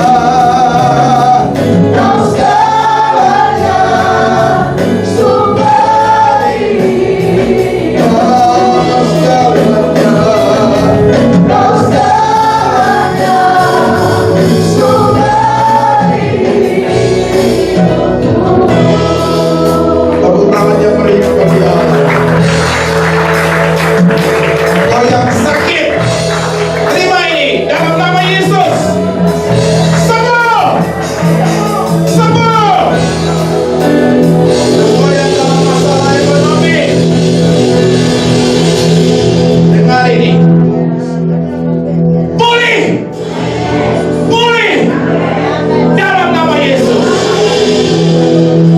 sumber hidup. Kau segalanya, sumber hidup. Tepuk tangannya meriah bagi Allah. Kau yang sakit, terima ini dalam nama Yesus. Sembuh, sembuh. Kau yang dalam masalah ekonomi, dengar ini. Pulih, pulih dalam nama Yesus.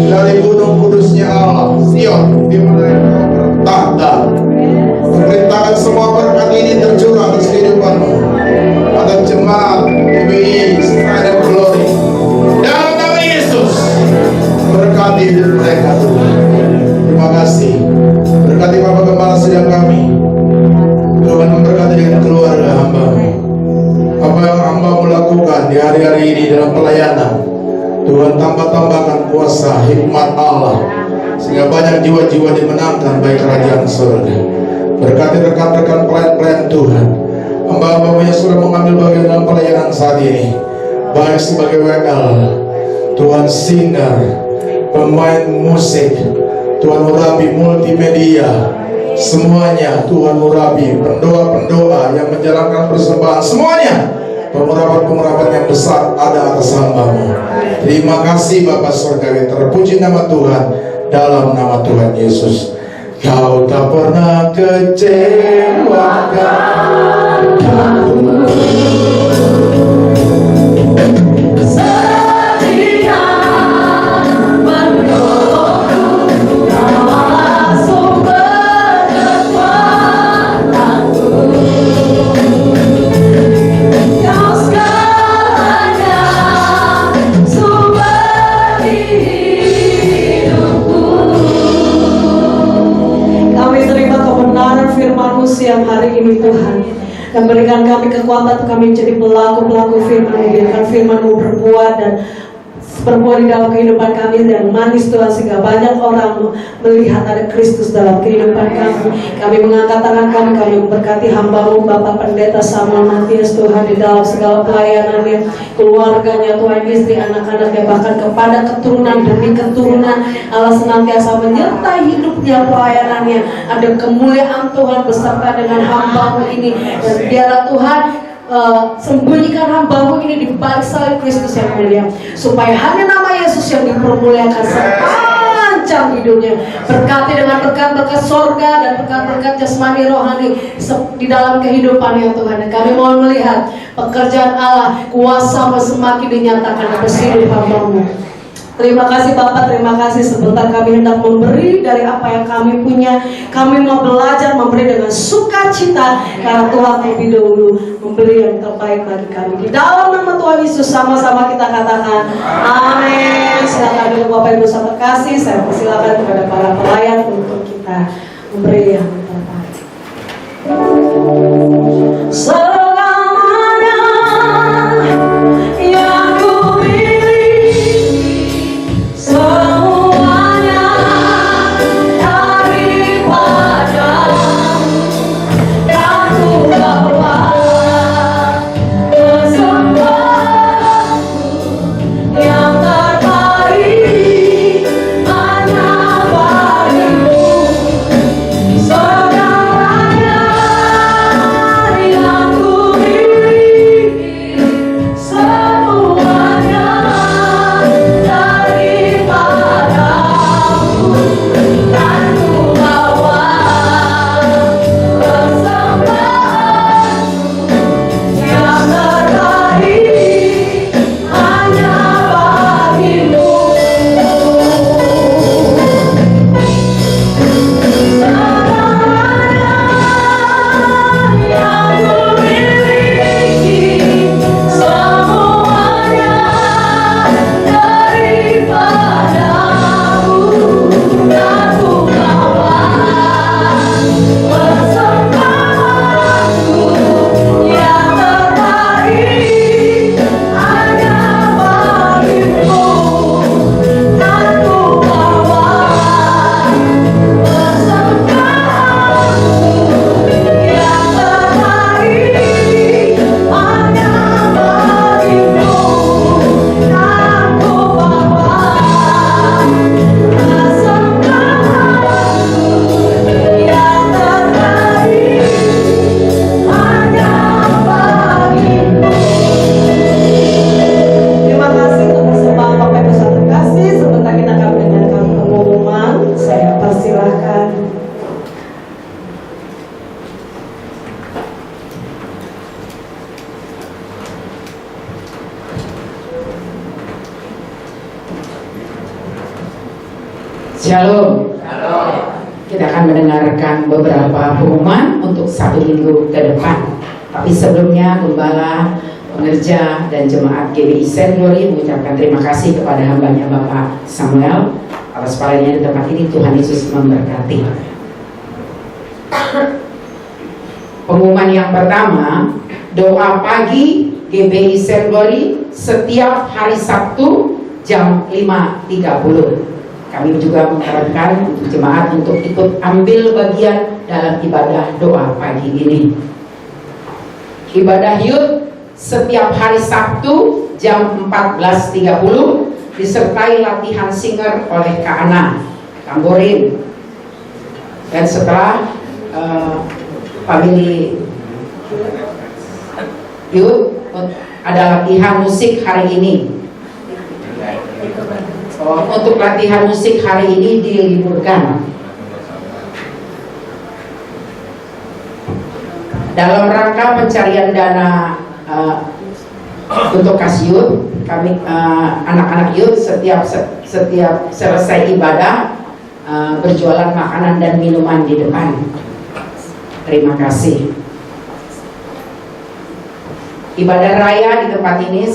Dari gunung kudusnya Allah, Sion, di mana Engkau bertahta. Perintahkan semua berkat ini tercurah atas kehidupanmu, atas jemaat GBI Stride of Glory. Dalam nama Yesus, berkati hidup mereka Tuhan. Terima kasih. Berkati Bapak Gembala sedang kami. Tuhan memberkati dengan keluarga hamba. Apa yang hamba melakukan di hari-hari ini dalam pelayanan, Tuhan tambahkan kuasa hikmat Allah, sehingga banyak jiwa-jiwa dimenangkan baik kerajaan surga. Berkati rekan-rekan pelayan-pelayan Tuhan, hamba-hamba yang sudah mengambil bagian dalam pelayanan saat ini, baik sebagai WL, Tuhan singer, pemain musik, Tuhan urapi multimedia, semuanya Tuhan urapi, pendoa-pendoa yang menjalankan persembahan, semuanya pengurapan-pengurapan yang besar ada atas hamba-Mu. Terima kasih Bapa Surgawi, terpuji nama Tuhan dalam nama Tuhan Yesus. Kau tak pernah kecewakan aku. kami menjadi pelaku-pelaku firman-Mu. Biarkan firman-Mu berbuat dan berbuat di dalam kehidupan kami yang manis Tuhan, sehingga banyak orang melihat ada Kristus dalam kehidupan kami. Kami mengangkat tangan kami memberkati hamba-Mu Bapak Pendeta Samuel Matias Tuhan, di dalam segala pelayanannya, keluarganya Tuhan, istri, anak-anaknya, bahkan kepada keturunan demi keturunan. Allah senantiasa menyertai hidupnya, pelayanannya. Ada kemuliaan Tuhan beserta dengan hamba-Mu ini, dan biarlah Tuhan sembunyikan hamba-Mu ini di balik salib Kristus yang mulia, supaya hanya nama Yesus yang dipermuliakan sepanjang hidupnya. Berkati dengan berkat-berkat sorga dan berkat-berkat jasmani rohani di dalam kehidupannya Tuhan. Dan kami mohon melihat pekerjaan Allah, kuasa-Mu semakin dinyatakan atas hidup hamba-Mu. Terima kasih Bapak, terima kasih. Sebentar kami hendak memberi dari apa yang kami punya. Kami mau belajar memberi dengan sukacita, karena Tuhan lebih dahulu memberi yang terbaik bagi kami. Di dalam nama Tuhan Yesus sama-sama kita katakan amin. Silakan dulu Bapak Ibu sahabat kasih. Saya persilakan kepada para pelayan untuk kita memberi yang terbaik. Selamanya yang ku semuanya daripada-Mu, aku bawa persembahanku yang terbaik hanya bagi-Mu. Segalanya yang ku miliki, semuanya daripada-Mu, dan ku bawa persembahanku yang terbaik hanya bagi-Mu. Segalanya yang ku miliki, semuanya daripada-Mu, dan ku bawa persembahanku yang terbaik hanya bagi-Mu, dan ku bawa persembahanku yang terbaik hanya bagi-Mu, dan ku bawa persembahanku yang terbaik hanya bagi-Mu. Terima kasih untuk persembahan Bapak Ibu sahabat kasih. Sebentar kita akan mendengarkan pengumuman. Saya persilahkan. Shalom. Kita akan mendengarkan beberapa pengumuman untuk 1 minggu ke depan. Tapi sebelumnya, Gembala, pengerja, dan jemaat GBI Saint Glory mengucapkan terima kasih kepada hambanya Bapak Samuel atas pelayanannya di tempat ini. Tuhan Yesus memberkati. Pengumuman yang pertama, doa pagi GBI Saint Glory setiap hari Sabtu jam 5.30. Kami juga mengharapkan untuk jemaat untuk ikut ambil bagian dalam ibadah doa pagi ini. Ibadah Youth setiap hari Sabtu jam 14.30 disertai latihan singer oleh Kak Ana Tamborin. Dan setelah family Youth ada latihan musik hari ini. Untuk latihan musik hari ini diliburkan dalam rangka pencarian dana untuk Kasyut. Kami anak-anak youth setiap selesai ibadah berjualan makanan dan minuman di depan. Terima kasih. Ibadah raya di tempat ini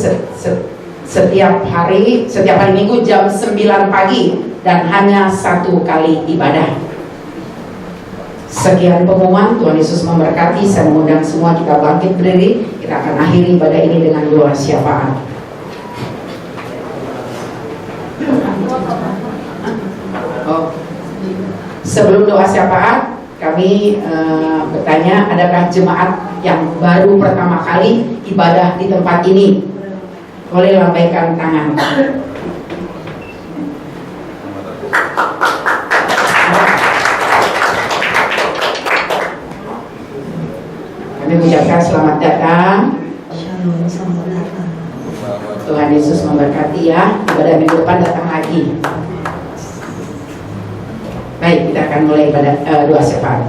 setiap hari Minggu jam 9 pagi dan hanya 1 kali ibadah. Sekian pengumuman. Tuhan Yesus memberkati. Saya mengundang semua kita bangkit berdiri. Kita Kita akan akhiri ibadah ini dengan doa syafaat. Sebelum doa syafaat, kami bertanya, adakah jemaat yang baru pertama kali ibadah di tempat ini? Boleh lambaikan tangan. Kami mengucapkan selamat datang. Shalom, selamat datang. Tuhan Yesus memberkati ya. Ibadah minggu depan datang lagi. Baik, kita akan mulai pada doa syafaat.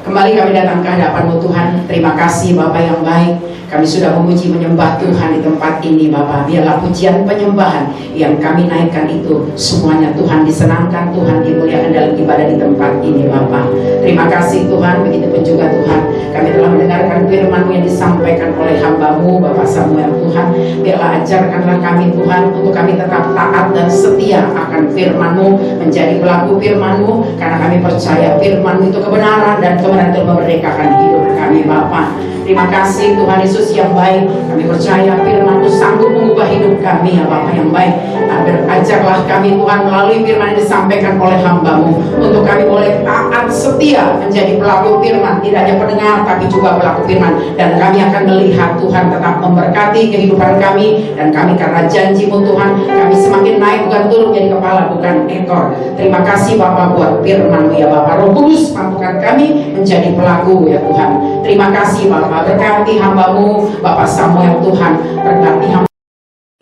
Kembali kami datang ke hadapan-Mu Tuhan. Terima kasih Bapa yang baik. Kami sudah memuji menyembah Tuhan di tempat ini Bapa. Biarlah pujian penyembahan yang kami naikkan itu semuanya Tuhan disenangkan, Tuhan dimuliakan dalam ibadah di tempat ini Bapa. Terima kasih Tuhan. Begitupun juga Tuhan, kami telah mendengarkan firman-Mu yang disampaikan oleh hamba-Mu Bapak Samuel Tuhan. Biarlah ajarkanlah kami Tuhan untuk kami tetap taat dan setia akan firman-Mu, menjadi pelaku firman-Mu, karena kami percaya firman-Mu itu kebenaran dan kebenaran itu memerdekakan hidup kami Bapa. Terima kasih Tuhan Yesus yang baik. Kami percaya firman-Mu sanggup mengubah hidup kami ya Bapa yang baik. Ajarlah kami Tuhan melalui firman yang disampaikan oleh hamba-Mu, untuk kami boleh taat setia menjadi pelaku firman, tidak hanya pendengar tapi juga pelaku firman. Dan kami akan melihat Tuhan tetap memberkati kehidupan kami, dan kami karena janji-Mu Tuhan, kami semakin naik bukan turun, jadi kepala bukan ekor. Terima kasih Bapa buat firman-Mu ya Bapa. Roh Kudus mampukan kami menjadi pelaku ya Tuhan. Terima kasih Bapa. Berkati hamba-Mu Bapak Samuel Tuhan. Berkati hamba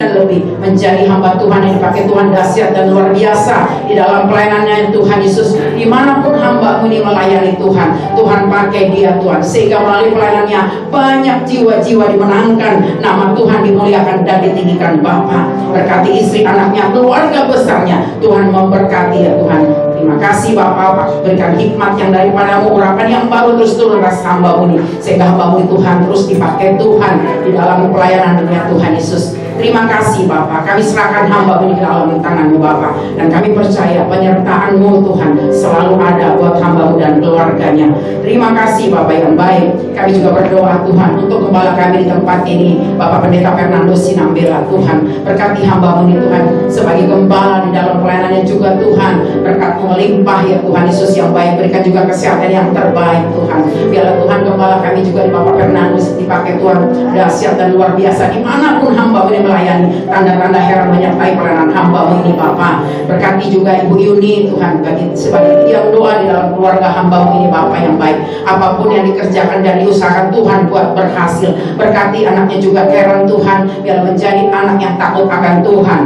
dan lebih menjadi hamba Tuhan yang dipakai Tuhan dahsyat dan luar biasa di dalam pelayanannya Tuhan Yesus. Dimanapun hamba-Mu ini melayani Tuhan, Tuhan pakai dia Tuhan, sehingga melalui pelayanannya banyak jiwa-jiwa dimenangkan, nama Tuhan dimuliakan dan ditinggikan Bapa. Berkati istri anaknya, keluarga besarnya, Tuhan memberkati ya Tuhan. Terima kasih Bapak, berikan hikmat yang daripada-Mu, urapan yang baru terus turun atas hamba-Mu ini, sehingga hamba-Mu Tuhan terus dipakai Tuhan di dalam pelayanan dunia Tuhan Yesus. Terima kasih Bapak, kami serahkan hamba-Mu di dalam tangan-Mu Bapak, dan kami percaya penyertaan-Mu Tuhan selalu ada buat hamba-Mu dan keluarganya. Terima kasih Bapak yang baik. Kami juga berdoa Tuhan untuk gembala kami di tempat ini, Bapak Pendeta Fernando Sinambela Tuhan. Berkati hamba-Mu ini Tuhan sebagai gembala di dalam pelayanannya juga Tuhan. Berkat-Mu melimpah ya Tuhan Yesus yang baik. Berikan juga kesehatan yang terbaik Tuhan. Biarlah Tuhan gembala kami juga di Bapak Fernando dipakai Tuhan dahsyat dan luar biasa dimanapun hamba-Mu ini melayani. Tanda-tanda heran menyertai pelayanan hamba-Mu ini Bapak. Berkati juga Ibu Yuni Tuhan sebagai tiang doa di dalam keluarga hamba-Mu ini Bapak yang baik. Apapun yang dikerjakan dan diusahakan Tuhan buat berhasil. Berkati anaknya juga Karen Tuhan, biar menjadi anak yang takut akan Tuhan.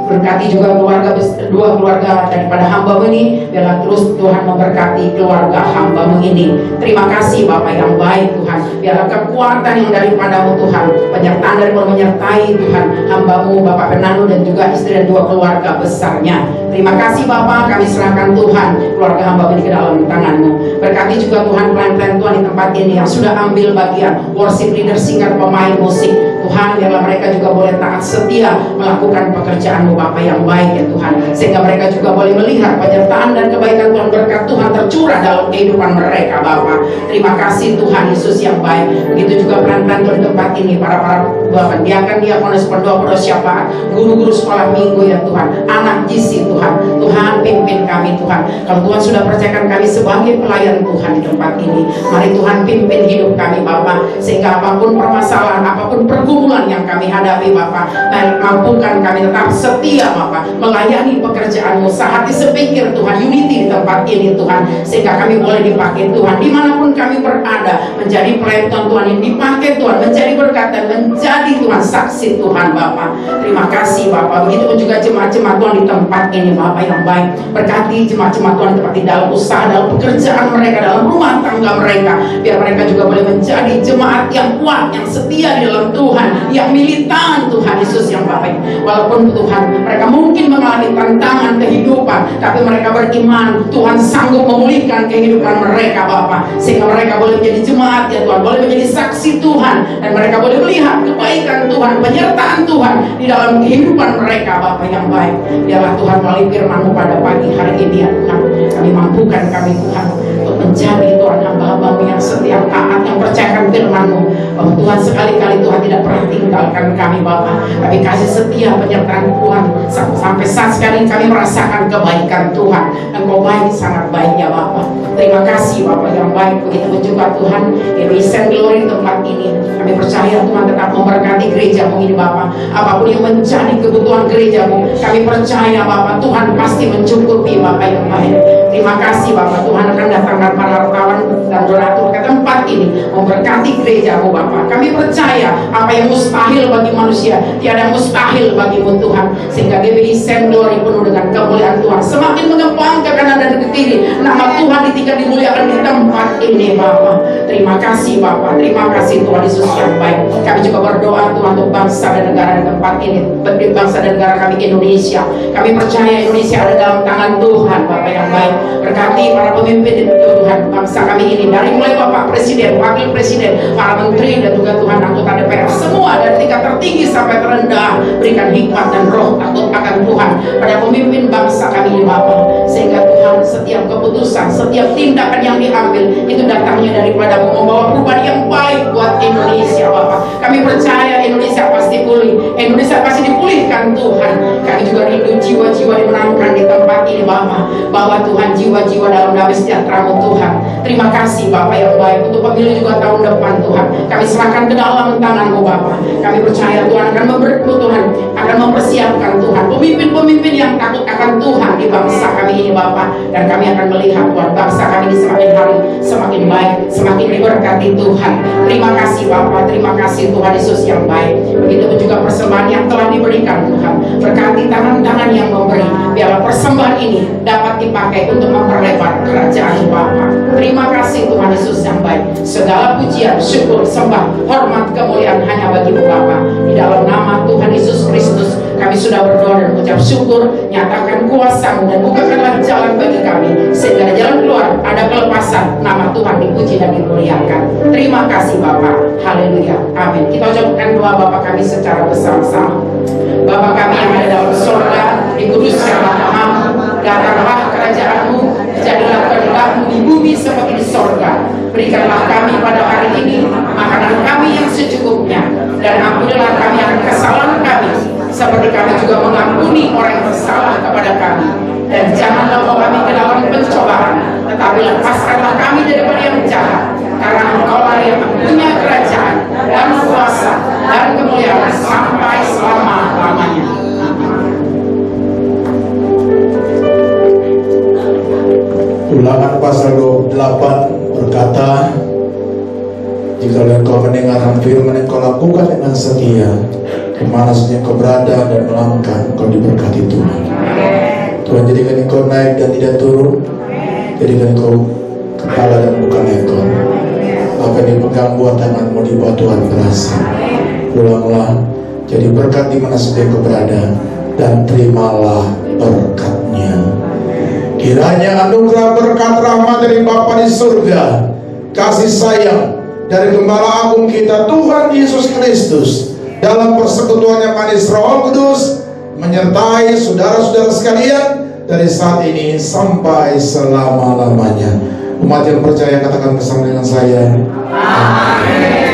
Berkati juga dua keluarga daripada hamba-Mu ini, biarlah terus Tuhan memberkati keluarga hamba-Mu ini. Terima kasih Bapak yang baik Tuhan. Biarlah kekuatan yang daripada-Mu Tuhan, penyertaan daripada menyertai Tuhan hamba-Mu Bapak Fernando dan juga istri dan dua keluarga besarnya. Terima kasih Bapak, kami serahkan Tuhan keluarga hamba-Mu ini ke dalam tangan-Mu. Berkati juga Tuhan pelayan-pelayan Tuhan di tempat ini yang sudah ambil bagian worship leader, singer, pemain musik. Tuhan, biarlah mereka juga boleh taat setia melakukan pekerjaan-Mu Bapa yang baik ya Tuhan, sehingga mereka juga boleh melihat penyertaan dan kebaikan Tuhan, berkat Tuhan tercurah dalam kehidupan mereka Bapa. Terima kasih Tuhan Yesus yang baik. Begitu juga peran-peran Tuhan di tempat ini, para Bapak diakonis, pendoa syafaat, guru-guru sekolah minggu ya Tuhan, anak GC Tuhan. Tuhan pimpin kami Tuhan. Kalau Tuhan sudah percayakan kami sebagai pelayan Tuhan di tempat ini, mari Tuhan pimpin hidup kami Bapa, sehingga apapun permasalahan, apapun pergumulan yang kami hadapi Bapa, mampukan kami tetap setia Bapa, melayani pekerjaan-Mu sehati sepikir Tuhan, unity di tempat ini Tuhan, sehingga kami boleh dipakai Tuhan dimanapun kami berada, menjadi pelayan Tuhan yang dipakai Tuhan, menjadi berkat dan menjadi Tuhan saksi Tuhan Bapa. Terima kasih Bapa. Begitu juga jemaat-jemaat Tuhan di tempat ini Bapa yang baik. Berkati jemaat-jemaat Tuhan di tempat ini, dalam usaha, dalam pekerjaan mereka, dalam rumah tangga mereka, biar mereka juga boleh menjadi jemaat yang kuat, yang setia di dalam Tuhan, yang militan Tuhan Yesus yang baik. Walaupun Tuhan mereka mungkin mengalami tantangan kehidupan, tapi mereka beriman Tuhan sanggup memulihkan kehidupan mereka Bapa, sehingga mereka boleh menjadi jemaat ya Tuhan, boleh menjadi saksi Tuhan, dan mereka boleh melihat kebaikan Tuhan, penyertaan Tuhan di dalam kehidupan mereka Bapa yang baik. Biarlah Tuhan melalui firman-Mu pada pagi hari ini ya Tuhan, kami mampukan kami Tuhan untuk menjadi Tuhan hamba-hamba hamba-mu yang setia taat, yang percayakan firman-Mu. Oh Tuhan, sekali-kali Tuhan tidak pernah tinggalkan kami Bapa. Kami kasih setia penyertaan Tuhan. Sampai saat sekarang kami merasakan kebaikan Tuhan. Engkau baik, sangat baik ya Bapa. Terima kasih Bapa yang baik. Begitu juga Tuhan, Represent Glory tempat ini. Kami percaya Tuhan tetap memberkati gereja-Mu ini Bapa. Apapun yang menjadi kebutuhan gereja-Mu, kami percaya Bapa, Tuhan pasti mencukupi Bapa yang baik. Terima kasih Bapa, Tuhan akan datangkan para wartawan dan donatur ke tempat ini memberkati gereja-Mu Bapa. Kami percaya apa yang mustahil bagi manusia tiada mustahil bagi-Mu Tuhan, sehingga GBI Send Glory penuh dengan kemuliaan Tuhan semakin mengembang ke kanan dan ke kiri. Nama Tuhan tinggal dimuliakan di tempat ini Bapa. Terima kasih Bapa, terima kasih Tuhan Yesus yang baik. Kami juga berdoa Tuhan untuk bangsa dan negara di tempat ini, bangsa dan negara kami Indonesia. Kami percaya Indonesia ada dalam tangan Tuhan Bapa yang baik. Berkati para pemimpin Tuhan bangsa kami ini, dari mulai Bapak Presiden, Wakil Presiden, para menteri dan juga Tuhan anggota DPR semua dari tingkat tertinggi sampai terendah. Berikan hikmat dan roh takut akan Tuhan pada pemimpin bangsa kami ini Bapak, sehingga Tuhan setiap keputusan, setiap tindakan yang diambil itu datangnya daripada membawa perubahan yang baik buat Indonesia Bapak. Kami percaya Indonesia pasti pulih, Indonesia pasti dipulihkan Tuhan. Kami juga rindu jiwa-jiwa dimenangkan di tempat ini Bapak, bahwa Tuhan jiwa-jiwa dalam damai sejahtera-Mu Tuhan. Terima kasih Bapak yang baik untuk pemilu juga tahun depan Tuhan. Kami serahkan ke dalam tangan-Mu Bapak. Kami percaya Tuhan akan memberkati, Tuhan akan mempersiapkan Tuhan pemimpin-pemimpin yang takut akan Tuhan di bangsa kami ini Bapak. Dan kami akan melihat Tuhan bangsa kami ini semakin hari semakin baik, semakin diberkati Tuhan. Terima kasih Bapak, terima kasih Tuhan Yesus yang baik. Begitu juga persembahan yang telah diberikan Tuhan. Berkati tangan-tangan yang memberi, biarlah persembahan ini dapat dipakai untuk memperlebar kerajaan Bapa. Terima kasih Tuhan Yesus yang baik. Segala pujian, syukur, sembah, hormat, kemuliaan hanya bagi-Mu Bapa. Di dalam nama Tuhan Yesus Kristus kami sudah berdoa dan mengucap syukur. Nyatakan kuasa-Mu dan bukakanlah jalan bagi kami, sehingga ada jalan keluar, ada kelepasan. Nama Tuhan dipuji dan dimuliakan. Terima kasih Bapa. Haleluya. Amin. Kita ucapkan doa Bapa kami secara bersama-sama. Bapa kami yang ada dalam surga, dikuduskanlah namamu, datanglah kerajaan-Mu, jadilah kehendak-Mu di bumi seperti di sorga. Berikanlah kami pada hari ini makanan kami yang secukupnya, dan ampunilah kami akan kesalahan kami, seperti kami juga mengampuni orang yang bersalah kepada kami. Dan janganlah bawa kami ke dalam pencobaan, tetapi lepaskanlah kami daripada yang jahat, karena Engkau-lah yang punya kerajaan dan kuasa dan kemuliaan sampai selama-lamanya. Ulangan pasal 28 berkata, jika engkau mendengarkan firman yang kau lakukan dengan setia, kemana saja engkau berada dan melangkah, engkau diberkati Tuhan. Tuhan jadikan engkau naik dan tidak turun, jadikan engkau kepala dan bukan ekor. Apa yang dipegang buat tanganmu di bawah Tuhan berhasil. Pulanglah jadi berkat di mana saja engkau berada, dan terimalah berkatnya. Kiranya anugerah berkat rahmat dari Bapa di surga, kasih sayang dari Gembala Agung kita Tuhan Yesus Kristus, dalam persekutuannya manis Roh Kudus, menyertai saudara-saudara sekalian dari saat ini sampai selama-lamanya. Umat yang percaya katakan bersama dengan saya, amin.